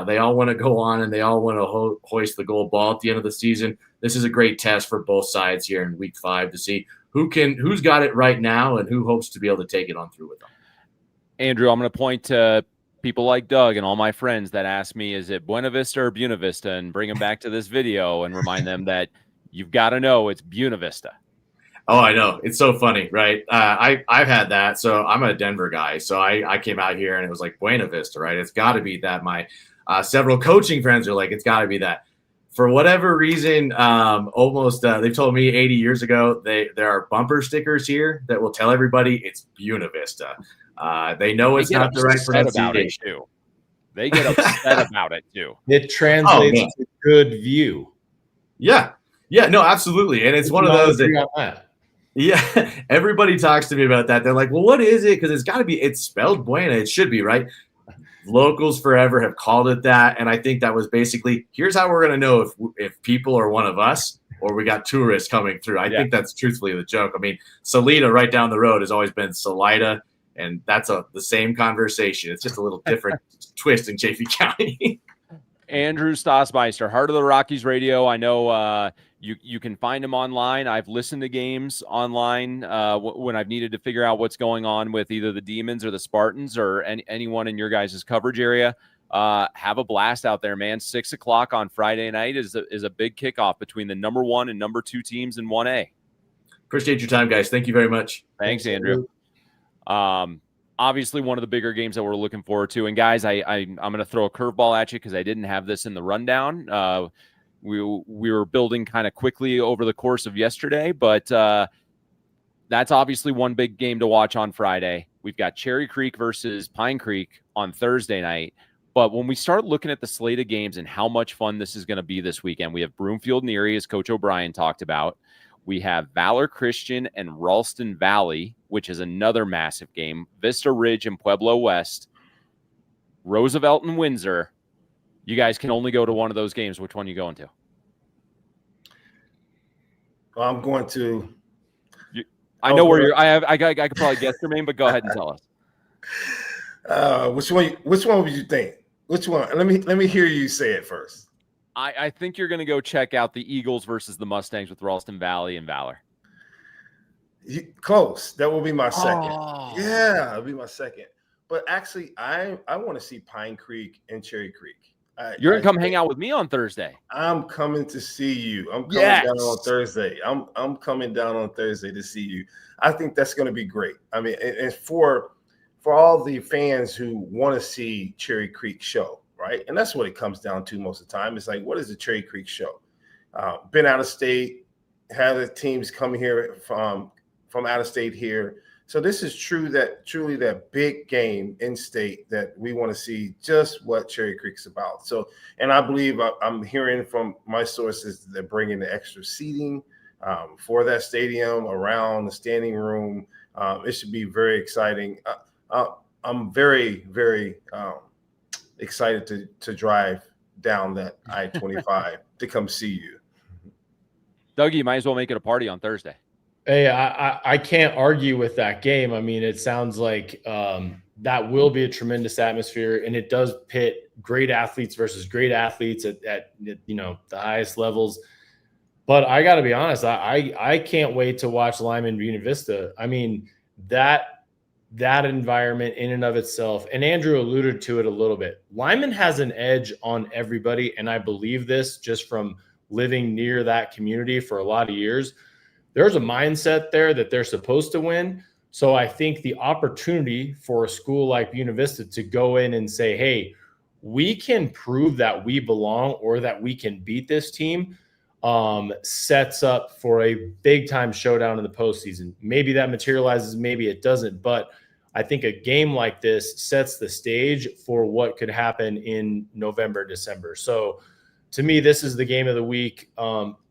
Speaker 5: They all want to go on and they all want to hoist the gold ball at the end of the season. This is a great test for both sides here in week 5 to see who's got it right now and who hopes to be able to take it on through with them.
Speaker 1: Andrew, I'm going to point to people like Doug and all my friends that ask me, is it Buena Vista or Buena Vista? And bring them back to this video and remind them that you've got to know it's Buena Vista.
Speaker 5: Oh, I know. It's so funny, right? I've had that. So I'm a Denver guy. So I came out here and it was like Buena Vista, right? It's got to be that. My several coaching friends are like, it's got to be that. For whatever reason, they've told me 80 years ago, there are bumper stickers here that will tell everybody it's Buena Vista. They know it's not the right pronunciation.
Speaker 1: They get upset about it too.
Speaker 2: It translates to good view.
Speaker 5: Yeah. Yeah, no, absolutely. And it's one of those that. Yeah, everybody talks to me about that. They're like, well, what is it? Because it's spelled Buena. It should be, right? Locals forever have called it that. And I think that was basically, here's how we're going to know if people are one of us or we got tourists coming through. I think that's truthfully the joke. I mean, Salida right down the road has always been Salida, and that's the same conversation. It's just a little different twist in Chaffee County.
Speaker 1: Andrew Stossmeister, Heart of the Rockies Radio. I know you can find him online. I've listened to games online when I've needed to figure out what's going on with either the Demons or the Spartans or anyone in your guys' coverage area. Have a blast out there, man. 6 o'clock on Friday night is a big kickoff between the number 1 and number 2 teams in 1A.
Speaker 5: Appreciate your time, guys. Thank you very much.
Speaker 1: Thanks, Andrew. Obviously one of the bigger games that we're looking forward to. And guys, I'm going to throw a curveball at you because I didn't have this in the rundown. We were building kind of quickly over the course of yesterday, but that's obviously one big game to watch on Friday. We've got Cherry Creek versus Pine Creek on Thursday night. But when we start looking at the slate of games and how much fun this is going to be this weekend, we have Broomfield and Erie, as Coach O'Brien talked about. We have Valor Christian and Ralston Valley, which is another massive game. Vista Ridge and Pueblo West. Roosevelt and Windsor. You guys can only go to one of those games. Which one are you going to?
Speaker 3: Well, I'm going to.
Speaker 1: I know where you're. I could probably guess your name, but go ahead and tell us.
Speaker 3: Which one would you think? Which one? Let me hear you say it first.
Speaker 1: I think you're going to go check out the Eagles versus the Mustangs with Ralston Valley and Valor.
Speaker 3: Close. That will be my second.
Speaker 1: Oh.
Speaker 3: Yeah, it'll be my second. But actually, I want to see Pine Creek and Cherry Creek.
Speaker 1: You're going to come hang out with me on Thursday.
Speaker 3: I'm coming to see you. I'm coming down on Thursday. I'm coming down on Thursday to see you. I think that's going to be great. I mean, and for all the fans who want to see Cherry Creek show, right? And that's what it comes down to most of the time. It's like, what is the Cherry Creek show? Been out of state, had the teams come here from out of state here. So this is truly that big game in state that we want to see just what Cherry Creek's about. So, and I believe I'm hearing from my sources that they're bringing the extra seating for that stadium around the standing room. It should be very exciting. I'm very, very excited to drive down that I-25 to come see you.
Speaker 1: Dougie, you might as well make it a party on Thursday.
Speaker 2: Hey, I can't argue with that game. I mean, it sounds like that will be a tremendous atmosphere, and it does pit great athletes versus great athletes at the highest levels. But I got to be honest, I can't wait to watch Limon and Buena Vista. I mean, that that environment in and of itself, and Andrew alluded to it a little bit, Limon has an edge on everybody, and I believe this just from living near that community for a lot of years. There's a mindset there that they're supposed to win. So I think the opportunity for a school like Buena Vista to go in and say, hey, we can prove that we belong or that we can beat this team, sets up for a big-time showdown in the postseason. Maybe that materializes, maybe it doesn't. But I think a game like this sets the stage for what could happen in November, December. So to me, this is the game of the week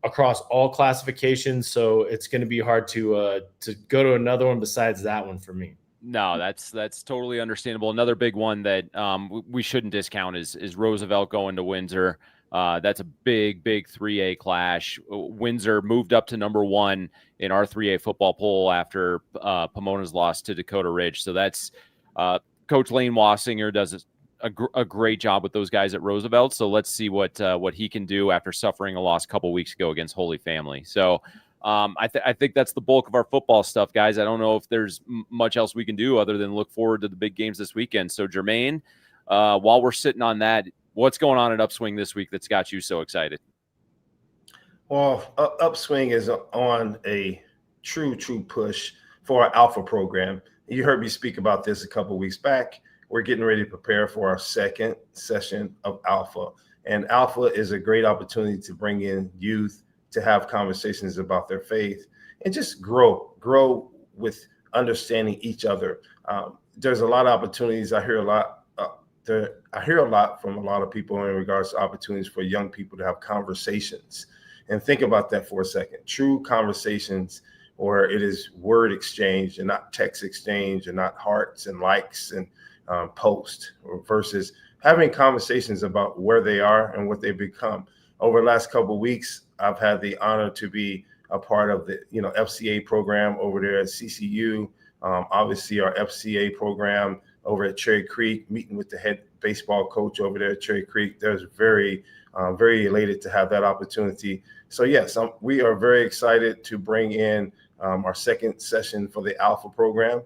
Speaker 2: across all classifications. So it's going to be hard to go to another one besides that one for me.
Speaker 1: No, that's totally understandable. Another big one that we shouldn't discount is Roosevelt going to Windsor. That's a big 3A clash. Windsor moved up to number 1 in our 3A football poll after Pomona's loss to Dakota Ridge. So that's Coach Lane Wassinger does a great job with those guys at Roosevelt. So let's see what he can do after suffering a loss a couple weeks ago against Holy Family. So I think that's the bulk of our football stuff, guys. I don't know if there's much else we can do other than look forward to the big games this weekend. So Jermaine, while we're sitting on that, what's going on at Upswing this week that's got you so excited?
Speaker 3: Well, Upswing is on a true push for our Alpha program. You heard me speak about this a couple of weeks back. We're getting ready to prepare for our second session of Alpha. And Alpha is a great opportunity to bring in youth to have conversations about their faith and just grow with understanding each other. There's a lot of opportunities. I hear a lot from a lot of people in regards to opportunities for young people to have conversations. And think about that for a second. True conversations where it is word exchange and not text exchange and not hearts and likes and posts, versus having conversations about where they are and what they've become. Over the last couple of weeks, I've had the honor to be a part of the FCA program over there at CCU. Obviously, our FCA program over at Cherry Creek, meeting with the head baseball coach over there at Cherry Creek. There's very elated to have that opportunity. So yes, we are very excited to bring in our second session for the Alpha program.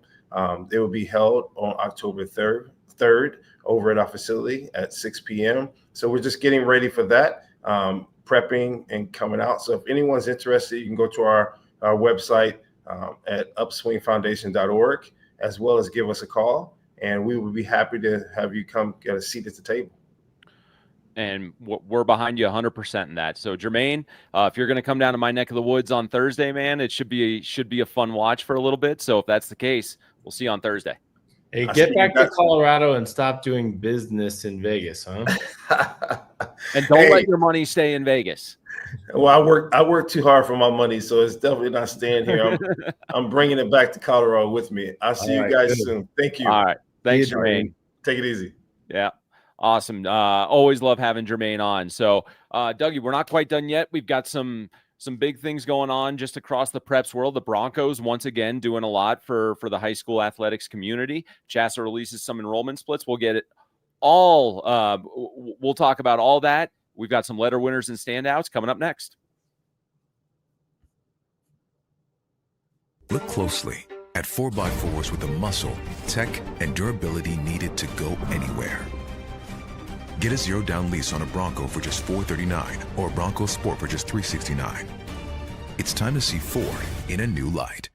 Speaker 3: It will be held on October 3rd over at our facility at 6 p.m. So we're just getting ready for that, prepping and coming out. So if anyone's interested, you can go to our website at upswingfoundation.org, as well as give us a call, and we would be happy to have you come get a seat at the table.
Speaker 1: And we're behind you 100% in that. So Jermaine, if you're going to come down to my neck of the woods on Thursday, man, it should be a fun watch for a little bit. So if that's the case, we'll see you on Thursday.
Speaker 2: Hey, get back to Colorado and stop doing business in Vegas, huh?
Speaker 1: And don't let your money stay in Vegas.
Speaker 3: Well, I work too hard for my money, so it's definitely not staying here. I'm bringing it back to Colorado with me. I'll see you guys soon. Thank you.
Speaker 1: All right. Thanks, Jermaine.
Speaker 3: Take it easy.
Speaker 1: Yeah. Awesome. Always love having Jermaine on. So, Dougie, we're not quite done yet. We've got some big things going on just across the preps world. The Broncos, once again, doing a lot for the high school athletics community. CHSAA releases some enrollment splits. We'll get it all. We'll talk about all that. We've got some letter winners and standouts coming up next.
Speaker 6: Look closely at 4x4s with the muscle, tech, and durability needed to go anywhere. Get a 0-down lease on a Bronco for just $439 or a Bronco Sport for just $369. It's time to see Ford in a new light.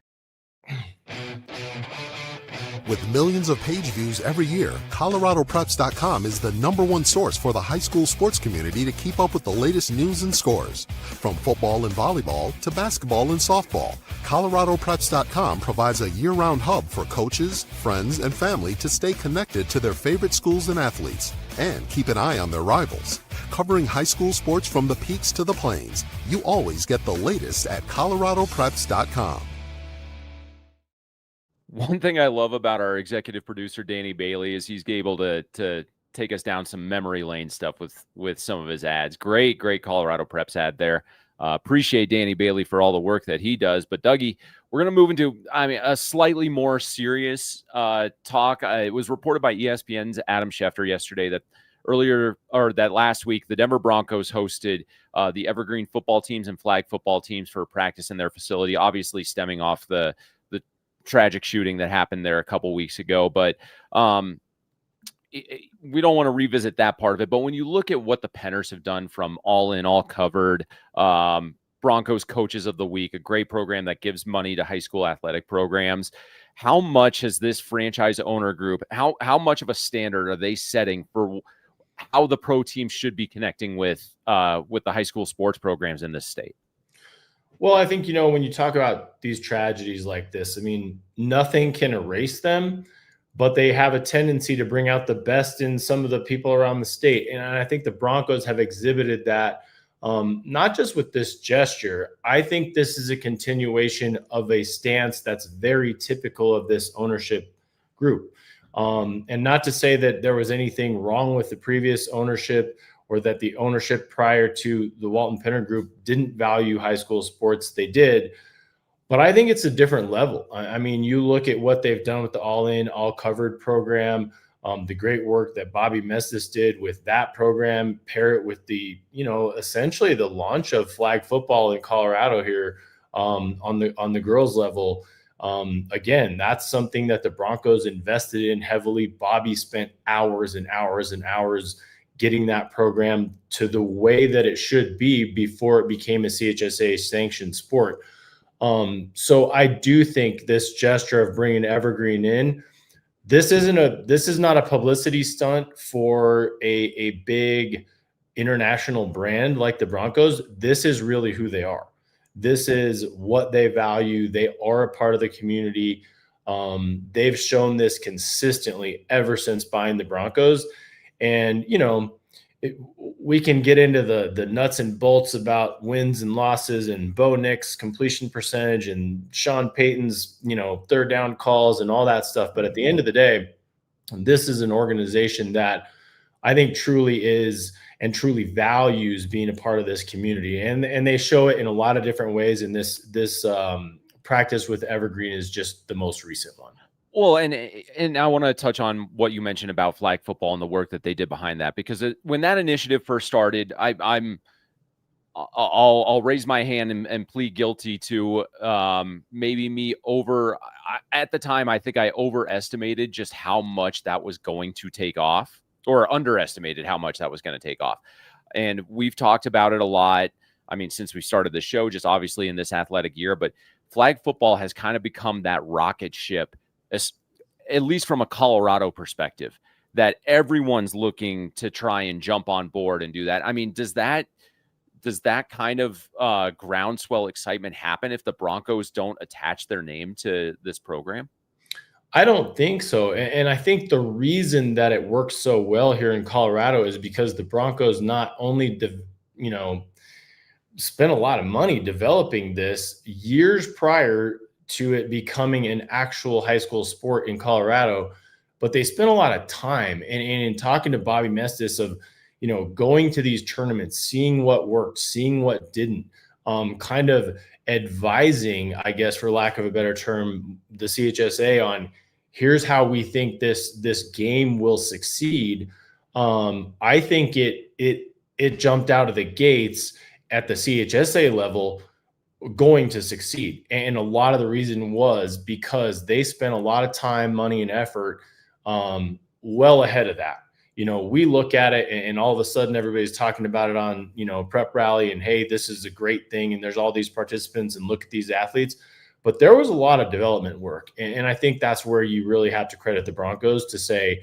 Speaker 7: With millions of page views every year, ColoradoPreps.com is the #1 source for the high school sports community to keep up with the latest news and scores. From football and volleyball to basketball and softball, ColoradoPreps.com provides a year-round hub for coaches, friends, and family to stay connected to their favorite schools and athletes, and keep an eye on their rivals. Covering high school sports from the peaks to the plains, you always get the latest at ColoradoPreps.com.
Speaker 1: One thing I love about our executive producer, Danny Bailey, is he's able to take us down some memory lane stuff with some of his ads. Great Colorado Preps ad there. Appreciate Danny Bailey for all the work that he does. But Dougie, we're going to move into, a slightly more serious talk. It was reported by ESPN's Adam Schefter yesterday that last week, the Denver Broncos hosted the Evergreen football teams and flag football teams for practice in their facility, obviously stemming off the tragic shooting that happened there a couple weeks ago. But we don't want to revisit that part of it. But when you look at what the Penners have done from All In, All Covered, Broncos Coaches of the Week, a great program that gives money to high school athletic programs, how much has this franchise owner group, how much of a standard are they setting for how the pro team should be connecting with the high school sports programs in this state?
Speaker 2: Well, I think, when you talk about these tragedies like this, I mean, nothing can erase them, but they have a tendency to bring out the best in some of the people around the state. And I think the Broncos have exhibited that, not just with this gesture. I think this is a continuation of a stance that's very typical of this ownership group. And not to say that there was anything wrong with the previous ownership or that the ownership prior to the Walton Penner Group didn't value high school sports. They did. But I think it's a different level. I mean, you look at what they've done with the All In, All Covered program, the great work that Bobby Mestis did with that program, pair it with the, essentially the launch of flag football in Colorado here on the girls level. Again, that's something that the Broncos invested in heavily. Bobby spent hours and hours and hours getting that program to the way that it should be before it became a CHSAA sanctioned sport. So I do think this gesture of bringing Evergreen in, this is not a publicity stunt for a big international brand like the Broncos. This is really who they are. This is what they value. They are a part of the community. They've shown this consistently ever since buying the Broncos. And, we can get into the nuts and bolts about wins and losses and Bo Nix's completion percentage and Sean Payton's, third down calls and all that stuff. But at the end of the day, this is an organization that I think truly is and truly values being a part of this community. And they show it in a lot of different ways. And this practice with Evergreen is just the most recent one.
Speaker 1: Well, and I want to touch on what you mentioned about flag football and the work that they did behind that, because when that initiative first started, I'll raise my hand and plead guilty to maybe me at the time. I think I overestimated just how much that was going to take off, or underestimated how much that was going to take off. And we've talked about it a lot. I mean, since we started the show, just obviously in this athletic year, but flag football has kind of become that rocket ship, at least from a Colorado perspective, that everyone's looking to try and jump on board and do that. I mean, does that kind of groundswell excitement happen if the Broncos don't attach their name to this program?
Speaker 2: I don't think so. And I think the reason that it works so well here in Colorado is because the Broncos not only, spent a lot of money developing this years prior to it becoming an actual high school sport in Colorado, but they spent a lot of time and in talking to Bobby Mestis of, going to these tournaments, seeing what worked, seeing what didn't, kind of advising, I guess, for lack of a better term, the CHSAA on here's how we think this game will succeed. I think it jumped out of the gates at the CHSAA level going to succeed. And a lot of the reason was because they spent a lot of time, money, and effort well ahead of that. We look at it and all of a sudden everybody's talking about it on, prep rally and, hey, this is a great thing. And there's all these participants and look at these athletes. But there was a lot of development work. And I think that's where you really have to credit the Broncos to say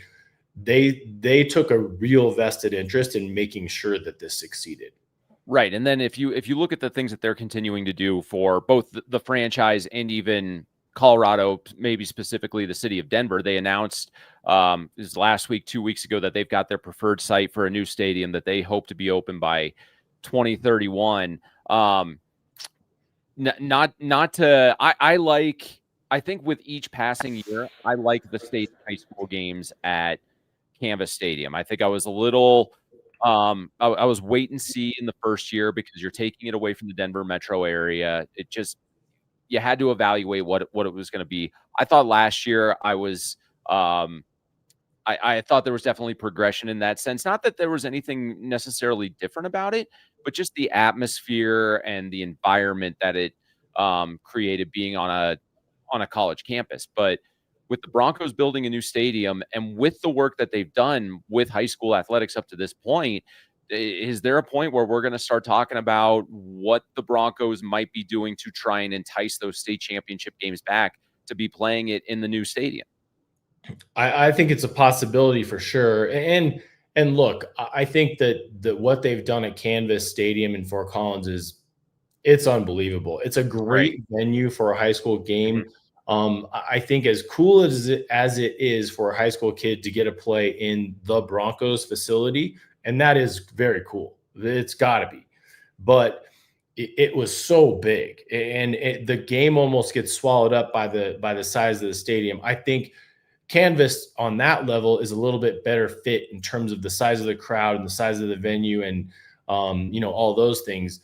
Speaker 2: they took a real vested interest in making sure that this succeeded.
Speaker 1: Right. And then if you look at the things that they're continuing to do for both the franchise and even Colorado, maybe specifically the city of Denver, they announced this last week, 2 weeks ago, that they've got their preferred site for a new stadium that they hope to be open by 2031. I think with each passing year, I like the state high school games at Canvas Stadium. I think I was a little I was wait and see in the first year because you're taking it away from the Denver metro area. You had to evaluate what it was going to be. I thought last year I thought there was definitely progression in that sense. Not that there was anything necessarily different about it, but just the atmosphere and the environment that it created, being on on a college campus. But with the Broncos building a new stadium and with the work that they've done with high school athletics up to this point, is there a point where we're going to start talking about what the Broncos might be doing to try and entice those state championship games back to be playing it in the new stadium?
Speaker 2: I think it's a possibility for sure. And look, I think that what they've done at Canvas Stadium in Fort Collins it's unbelievable. It's a great venue for a high school game. I think as cool as it is for a high school kid to get a play in the Broncos facility, and that is very cool. It's got to be. But it was so big, and the game almost gets swallowed up by the size of the stadium. I think Canvas on that level is a little bit better fit in terms of the size of the crowd and the size of the venue and all those things.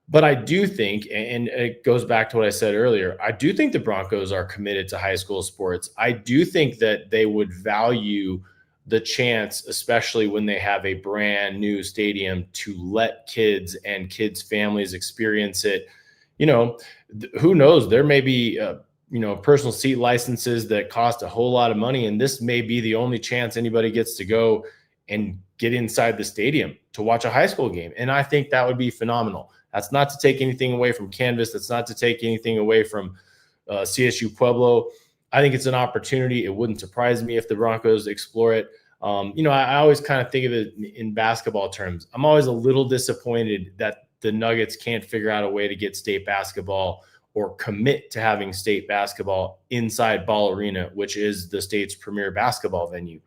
Speaker 2: But I do think, and it goes back to what I said earlier, I do think the Broncos are committed to high school sports. I do think that they would value the chance, especially when they have a brand new stadium, to let kids and kids' families experience it. Who knows? There may be personal seat licenses that cost a whole lot of money, and this may be the only chance anybody gets to go and get inside the stadium to watch a high school game. And I think that would be phenomenal. That's not to take anything away from Canvas. That's not to take anything away from CSU Pueblo. I think it's an opportunity. It wouldn't surprise me if the Broncos explore it. I always kind of think of it in basketball terms. I'm always a little disappointed that the Nuggets can't figure out a way to get state basketball or commit to having state basketball inside Ball Arena, which is the state's premier basketball venue.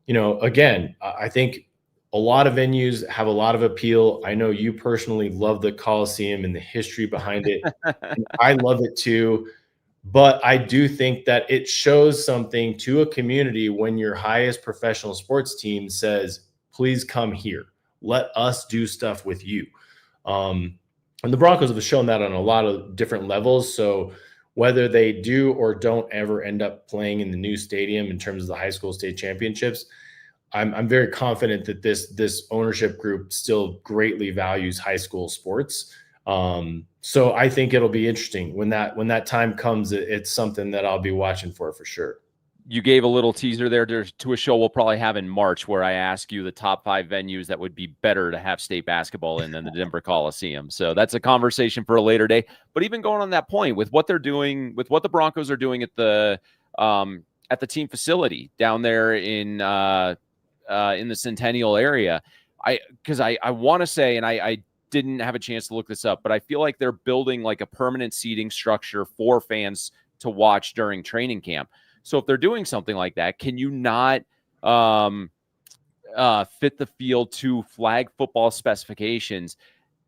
Speaker 2: Again, I think a lot of venues have a lot of appeal. I know you personally love the Coliseum and the history behind it. I love it too. But I do think that it shows something to a community when your highest professional sports team says, please come here. Let us do stuff with you. And the Broncos have shown that on a lot of different levels. So whether they do or don't ever end up playing in the new stadium in terms of the high school state championships, I'm very confident that this ownership group still greatly values high school sports. So I think it'll be interesting when that time comes. It's something that I'll be watching for sure.
Speaker 1: You gave a little teaser there to a show we'll probably have in March where I ask you the top 5 venues that would be better to have state basketball in than the Denver Coliseum. So that's a conversation for a later day. But even going on that point with what they're doing, with what the Broncos are doing at the team facility down there in the Centennial area, I want to say, and I didn't have a chance to look this up, but I feel like they're building like a permanent seating structure for fans to watch during training camp. So if they're doing something like that, can you not fit the field to flag football specifications?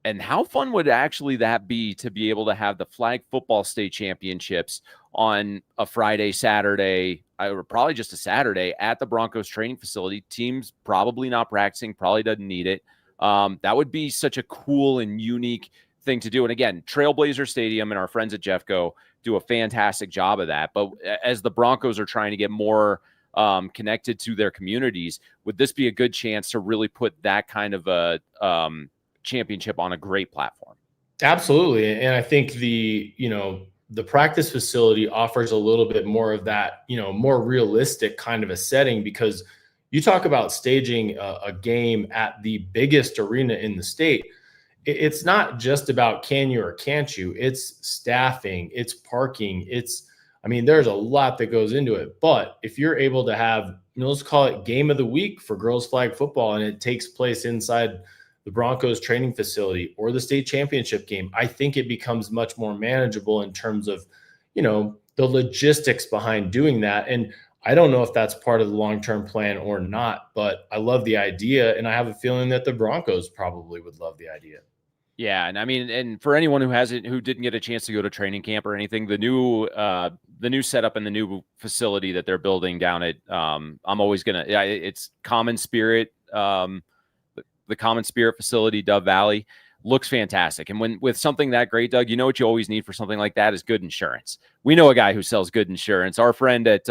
Speaker 1: And how fun would actually that be to be able to have the flag football state championships on a Friday, Saturday, or probably just a Saturday at the Broncos training facility? Teams probably not practicing, probably doesn't need it. That would be such a cool and unique thing to do. And again, Trailblazer Stadium and our friends at Jeffco do a fantastic job of that. But as the Broncos are trying to get more connected to their communities, would this be a good chance to really put that kind of a championship on a great platform?
Speaker 2: Absolutely. And I think the practice facility offers a little bit more of that, more realistic kind of a setting, because you talk about staging a game at the biggest arena in the state. It's not just about can you or can't you. It's staffing, it's parking, there's a lot that goes into it. But if you're able to have, let's call it game of the week for girls flag football, and it takes place inside the Broncos training facility or the state championship game, I think it becomes much more manageable in terms of, the logistics behind doing that. And I don't know if that's part of the long-term plan or not, but I love the idea. And I have a feeling that the Broncos probably would love the idea.
Speaker 1: Yeah. And and for anyone who didn't get a chance to go to training camp or anything, the new setup and the new facility that they're building down at, it's Common Spirit, the Common Spirit facility, Dove Valley, looks fantastic. And with something that great, Doug, what you always need for something like that is good insurance. We know a guy who sells good insurance. Our friend at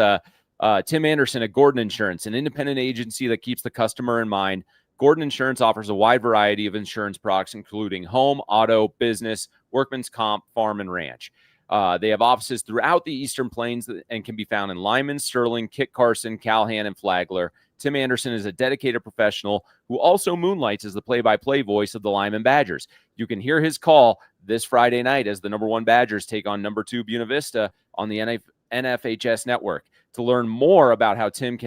Speaker 1: Tim Anderson at Gordon Insurance, an independent agency that keeps the customer in mind. Gordon Insurance offers a wide variety of insurance products, including home, auto, business, workman's comp, farm, and ranch. They have offices throughout the Eastern Plains and can be found in Limon, Sterling, Kit Carson, Calhoun, and Flagler. Tim Anderson is a dedicated professional who also moonlights as the play-by-play voice of the Limon Badgers. You can hear his call this Friday night as the number 1 Badgers take on number 2 Buena Vista on the NFHS network. To learn more about how Tim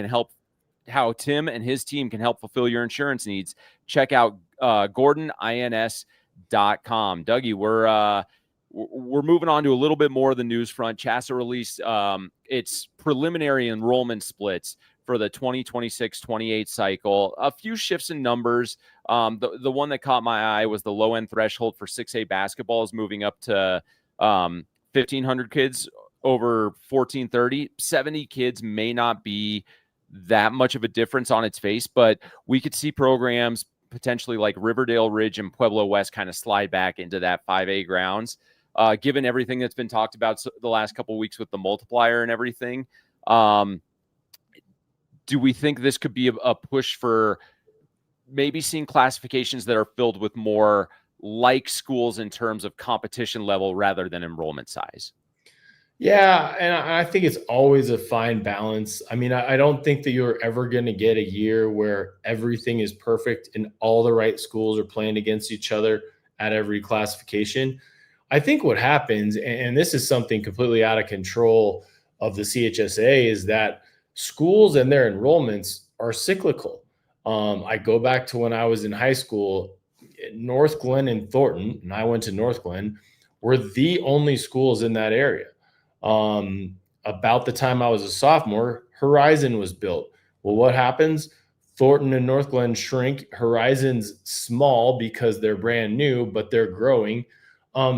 Speaker 1: and his team can help fulfill your insurance needs, check out GordonINS.com. Dougie, we're moving on to a little bit more of the news front. CHSAA released its preliminary enrollment splits for the 2026-28 cycle. A few shifts in numbers. The one that caught my eye was the low-end threshold for 6A basketball is moving up to 1,500 kids over 1,430. 70 kids may not be that much of a difference on its face, but we could see programs potentially like Riverdale Ridge and Pueblo West kind of slide back into that 5A grounds. Given everything that's been talked about the last couple of weeks with the multiplier and everything, do we think this could be a push for maybe seeing classifications that are filled with more like schools in terms of competition level rather than enrollment size?
Speaker 2: Yeah, and I think it's always a fine balance. I mean, I don't think that you're ever going to get a year where everything is perfect and all the right schools are playing against each other at every classification. I think what happens, and this is something completely out of control of the CHSAA, is that schools and their enrollments are cyclical. I go back to when I was in high school, North Glen and Thornton, and I went to North Glen, were the only schools in that area. About the time I was a sophomore, Horizon was built. Well, what happens? Thornton and North Glen shrink. Horizon's small because they're brand new, but they're growing.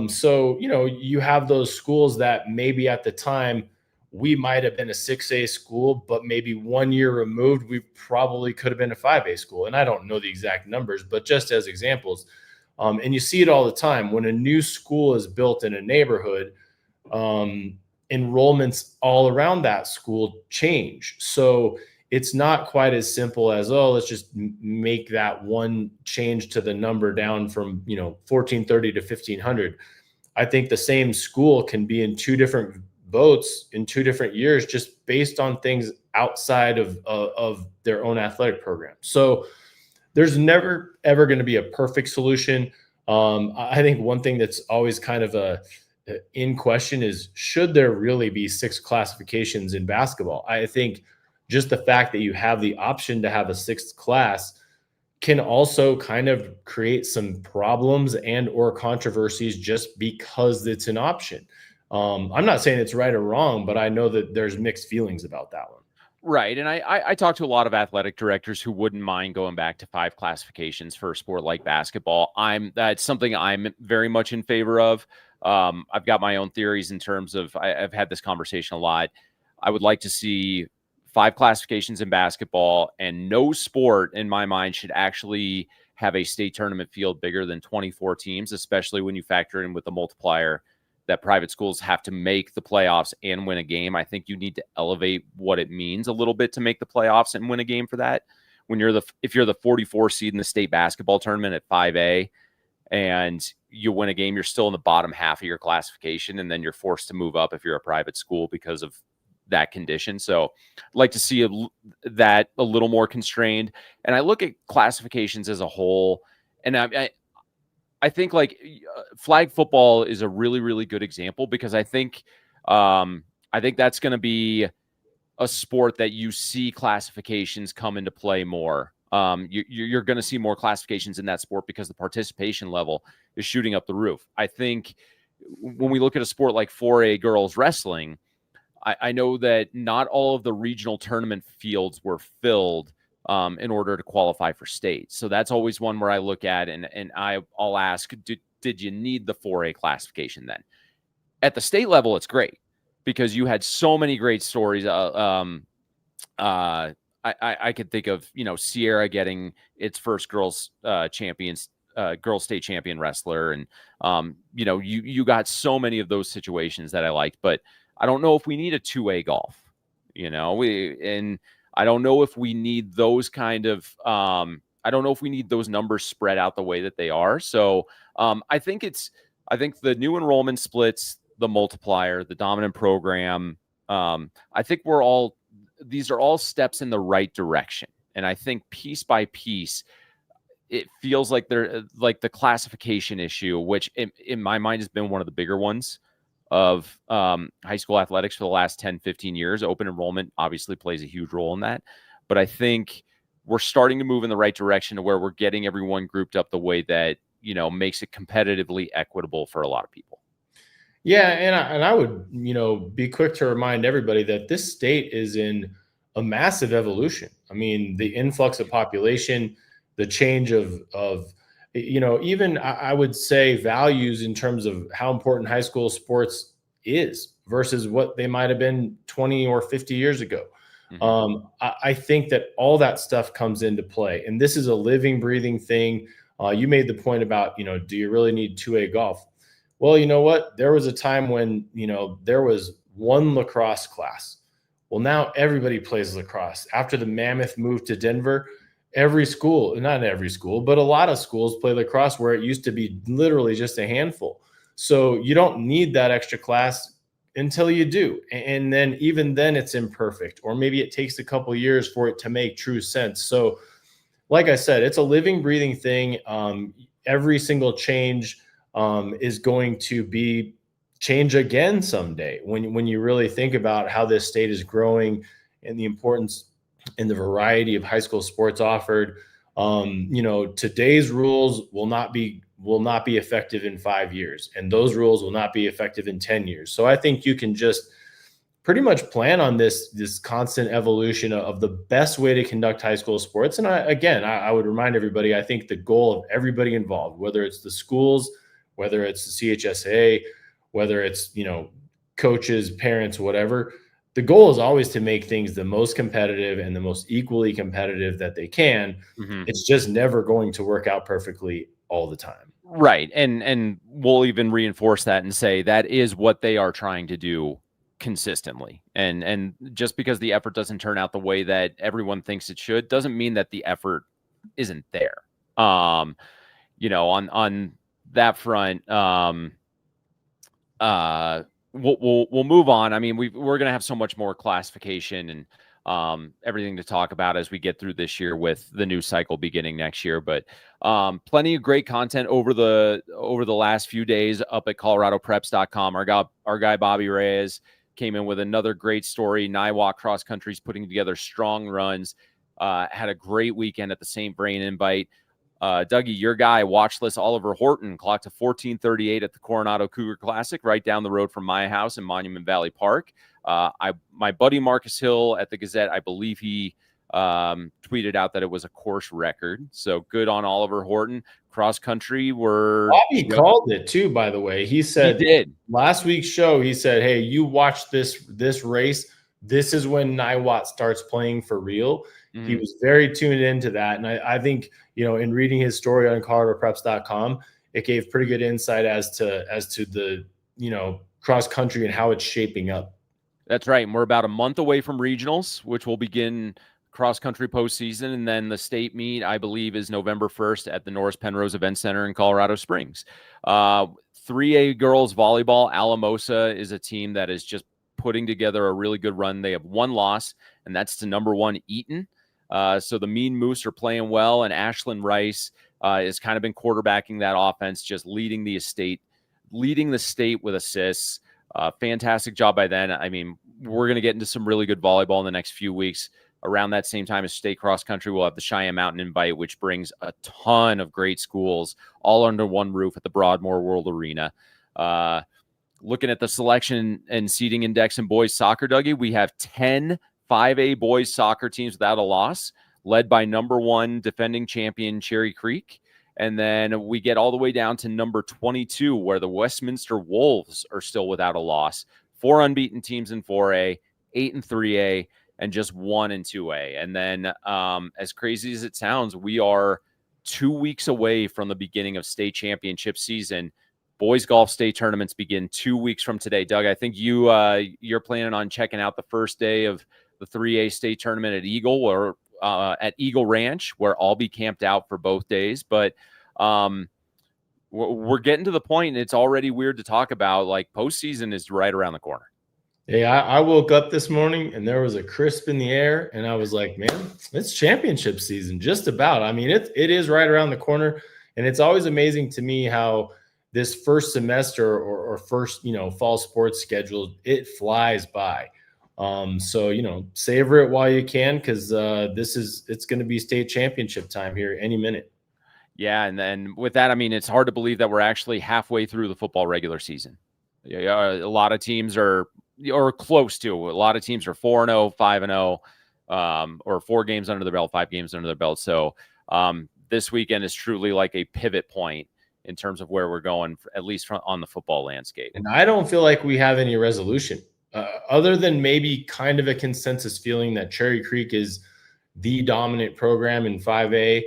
Speaker 2: So, you have those schools that maybe at the time we might have been a 6A school, but maybe 1 year removed, we probably could have been a 5A school. And I don't know the exact numbers, but just as examples. And you see it all the time. When a new school is built in a neighborhood, enrollments all around that school change. So it's not quite as simple as, let's just make that one change to the number down from, 1,430 to 1,500. I think the same school can be in 2 different boats in 2 different years, just based on things outside of their own athletic program. So there's never, ever going to be a perfect solution. I think one thing that's always kind of in question is, should there really be 6 classifications in basketball? I think just the fact that you have the option to have a 6th class can also kind of create some problems and or controversies just because it's an option. I'm not saying it's right or wrong, but I know that there's mixed feelings about that one.
Speaker 1: Right. And I talk to a lot of athletic directors who wouldn't mind going back to 5 classifications for a sport like basketball. That's something I'm very much in favor of. I've got my own theories in terms of, I've had this conversation a lot. I would like to see 5 classifications in basketball, and no sport in my mind should actually have a state tournament field bigger than 24 teams, especially when you factor in with the multiplier that private schools have to make the playoffs and win a game. I think you need to elevate what it means a little bit to make the playoffs and win a game for that. When if you're the 44 seed in the state basketball tournament at 5A and you win a game, you're still in the bottom half of your classification, and then you're forced to move up if you're a private school because of that condition. So I'd like to see that a little more constrained. And I look at classifications as a whole, and I think like flag football is a really, really good example, because I think that's going to be a sport that you see classifications come into play more. You're going to see more classifications in that sport because the participation level is shooting up the roof. I think when we look at a sport like 4A girls wrestling, I know that not all of the regional tournament fields were filled in order to qualify for state. So that's always one where I look at and I'll ask, did you need the 4A classification then? At the state level, it's great because you had so many great stories. I could think of, Sierra getting its first girls state champion wrestler. And, you got so many of those situations that I liked, but I don't know if we need a 2A golf, and I don't know if we need those kind of, I don't know if we need those numbers spread out the way that they are. So I think the new enrollment splits, the multiplier, the dominant program. I think these are all steps in the right direction. And I think piece by piece, it feels like they're like the classification issue, which in my mind has been one of the bigger ones of high school athletics for the last 10, 15 years. Open enrollment obviously plays a huge role in that. But I think we're starting to move in the right direction to where we're getting everyone grouped up the way that, makes it competitively equitable for a lot of people.
Speaker 2: Yeah. And I would, be quick to remind everybody that this state is in a massive evolution. I mean, the influx of population, the change of even I would say values in terms of how important high school sports is versus what they might have been 20 or 50 years ago. Mm-hmm. I think that all that stuff comes into play, and this is a living, breathing thing. You made the point about, do you really need 2A golf? Well, you know what? There was a time when, there was one lacrosse class. Well, now everybody plays lacrosse. After the Mammoth moved to Denver, every school, not every school, but a lot of schools play lacrosse where it used to be literally just a handful. So you don't need that extra class until you do. And then even then it's imperfect, or maybe it takes a couple years for it to make true sense. So like I said, it's a living, breathing thing. Every single change is going to be change again someday when you really think about how this state is growing and the importance and the variety of high school sports offered. Today's rules will not be effective in 5 years, and those rules will not be effective in 10 years. So I think you can just pretty much plan on this constant evolution of the best way to conduct high school sports. And I would remind everybody, I think the goal of everybody involved, whether it's the schools, whether it's the CHSAA, whether it's, coaches, parents, whatever, the goal is always to make things the most competitive and the most equally competitive that they can. Mm-hmm. It's just never going to work out perfectly all the time.
Speaker 1: Right. And we'll even reinforce that and say that is what they are trying to do consistently. And just because the effort doesn't turn out the way that everyone thinks it should, doesn't mean that the effort isn't there. On that front, we'll move on. I mean, we're going to have so much more classification and everything to talk about as we get through this year with the new cycle beginning next year. But plenty of great content over the last few days up at coloradopreps.com. Our guy Bobby Reyes came in with another great story. Niwot Cross Country's putting together strong runs. Had a great weekend at the St. Vrain Invite. Dougie, your guy, watchless Oliver Horton, clocked a 14:38 at the Coronado Cougar Classic right down the road from my house in Monument Valley Park. My buddy Marcus Hill at the Gazette, I believe he tweeted out that it was a course record. So good on Oliver Horton. Cross country
Speaker 2: Bobby called it too, by the way. He said
Speaker 1: he did.
Speaker 2: Last week's show, he said, hey, you watch this race. This is when Niwot starts playing for real. Mm-hmm. He was very tuned into that. And I think, in reading his story on coloradopreps.com, it gave pretty good insight as to the, cross country and how it's shaping up.
Speaker 1: That's right. And we're about a month away from regionals, which will begin cross country postseason. And then the state meet, I believe, is November 1st at the Norris Penrose Event Center in Colorado Springs. 3A girls volleyball, Alamosa is a team that is just putting together a really good run. They have one loss, and that's to number 1 Eaton. So the Mean Moose are playing well, and Ashlyn Rice has kind of been quarterbacking that offense, just leading the state with assists. Fantastic job by them. I mean, we're going to get into some really good volleyball in the next few weeks. Around that same time as state cross country, we'll have the Cheyenne Mountain Invite, which brings a ton of great schools all under one roof at the Broadmoor World Arena. Looking at the selection and seeding index in boys soccer, Dougie, we have 10 5A boys soccer teams without a loss, led by number 1 defending champion Cherry Creek. And then we get all the way down to number 22, where the Westminster Wolves are still without a loss. 4 unbeaten teams in 4A, 8 in 3A, and just 1 in 2A. And then as crazy as it sounds, we are 2 weeks away from the beginning of state championship season. Boys golf state tournaments begin 2 weeks from today. Doug, I think you're planning on checking out the first day of the 3A state tournament at Eagle or at Eagle Ranch, where I'll be camped out for both days. But we're getting to the point. It's already weird to talk about. Like, postseason is right around the corner.
Speaker 2: Hey, I woke up this morning and there was a crisp in the air, and I was like, man, it's championship season, just about. I mean, it is right around the corner, and it's always amazing to me how this first semester or first, fall sports schedule, it flies by. So, savor it while you can, because it's going to be state championship time here any minute.
Speaker 1: Yeah, and then with that, I mean, it's hard to believe that we're actually halfway through the football regular season. Yeah, a lot of teams are, or close to. A lot of teams are 4-0, 5-0, or 4 games under the belt, 5 games under the belt. So this weekend is truly like a pivot point in terms of where we're going, at least on the football landscape.
Speaker 2: And I don't feel like we have any resolution, other than maybe kind of a consensus feeling that Cherry Creek is the dominant program in 5A.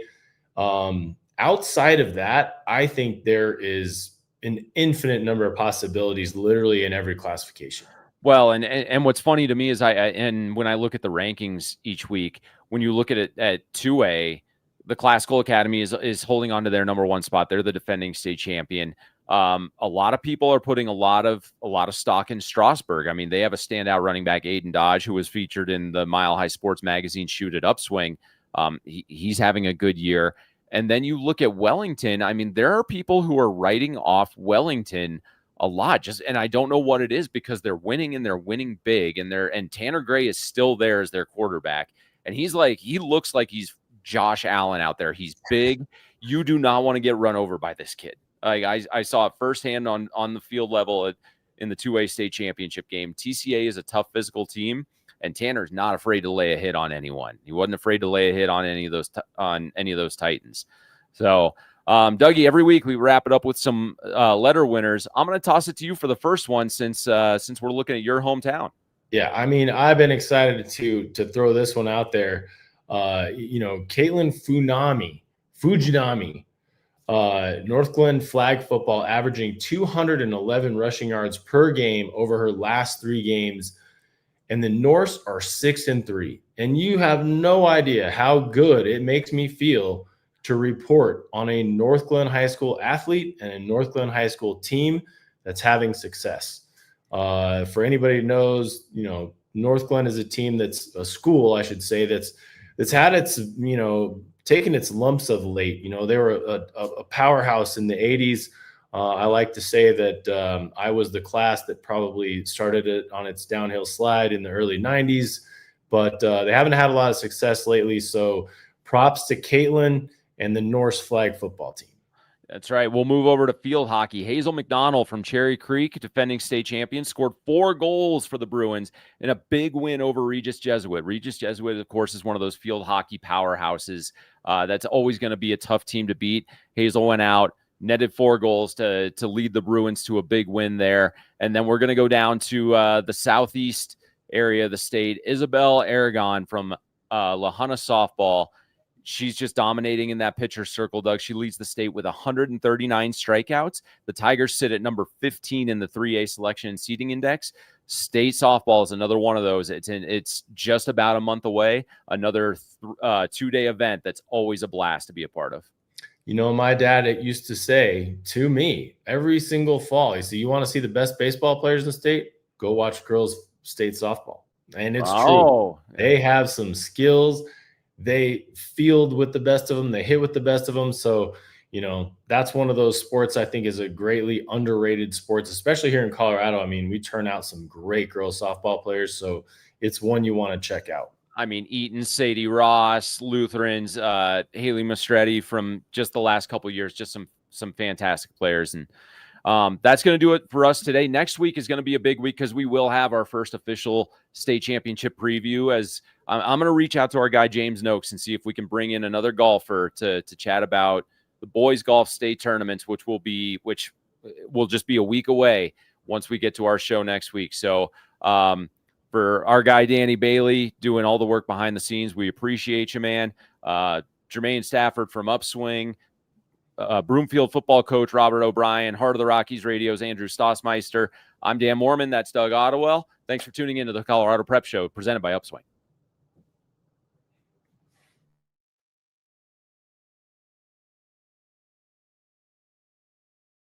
Speaker 2: Outside of that, I think there is an infinite number of possibilities literally in every classification.
Speaker 1: Well, and what's funny to me is and when I look at the rankings each week, when you look at it at 2A, the Classical Academy is holding on to their number 1 spot. They're the defending state champion. A lot of people are putting a lot of stock in Strasburg. I mean, they have a standout running back, Aiden Dodge, who was featured in the Mile High Sports Magazine Shoot It Upswing. He's having a good year. And then you look at Wellington. I mean, there are people who are writing off Wellington a lot, and I don't know what it is, because they're winning and they're winning big, and Tanner Gray is still there as their quarterback. And he looks like he's Josh Allen out there. He's big. You do not want to get run over by this kid. I saw it firsthand on the field level in the 2A state championship game. TCA is a tough physical team, and Tanner's not afraid to lay a hit on anyone. He wasn't afraid to lay a hit on any of those Titans. So, Dougie, every week we wrap it up with some letter winners. I'm going to toss it to you for the first one, since we're looking at your hometown.
Speaker 2: Yeah, I mean, I've been excited to throw this one out there. Caitlin Fujinami, North Glen flag football, averaging 211 rushing yards per game over her last 3 games. And the Norse are 6-3. And you have no idea how good it makes me feel to report on a North Glen High School athlete and a North Glen High School team that's having success. For anybody who knows, North Glen is a team that's a school, I should say, that's had its, taken its lumps of late. They were a powerhouse in the 80s. I like to say that I was the class that probably started it on its downhill slide in the early 90s, but they haven't had a lot of success lately. So props to Caitlin and the Norse flag football team.
Speaker 1: That's right. We'll move over to field hockey. Hazel McDonald from Cherry Creek, defending state champion, scored 4 goals for the Bruins in a big win over Regis Jesuit. Regis Jesuit, of course, is one of those field hockey powerhouses. That's always going to be a tough team to beat. Hazel went out, netted 4 goals to lead the Bruins to a big win there. And then we're going to go down to the southeast area of the state. Isabel Aragon from La Junta softball. She's just dominating in that pitcher circle, Doug. She leads the state with 139 strikeouts. The Tigers sit at number 15 in the 3A selection and seeding index. State softball is another one of those. It's just about a month away. Another 2-day event that's always a blast to be a part of.
Speaker 2: My dad used to say to me every single fall, he said, you want to see the best baseball players in the state? Go watch girls state softball. And it's true. They have some skills. They field with the best of them. They hit with the best of them. So, that's one of those sports I think is a greatly underrated sports, especially here in Colorado. I mean, we turn out some great girls softball players. So it's one you want to check out.
Speaker 1: I mean, Eaton, Sadie Ross, Lutherans, Haley Mastretti from just the last couple of years, just some fantastic players. And that's going to do it for us today. Next week is going to be a big week because we will have our first official state championship preview. As I'm going to reach out to our guy, James Noakes, and see if we can bring in another golfer to chat about the boys golf state tournaments, which will just be a week away once we get to our show next week. So for our guy, Danny Bailey, doing all the work behind the scenes, we appreciate you, man. Jermaine Stafford from Upswing, Broomfield football coach Robert O'Brien, Heart of the Rockies Radio's Andrew Stossmeister. I'm Dan Mormon. That's Doug Ottewell. Thanks for tuning in to the Colorado Prep Show presented by Upswing.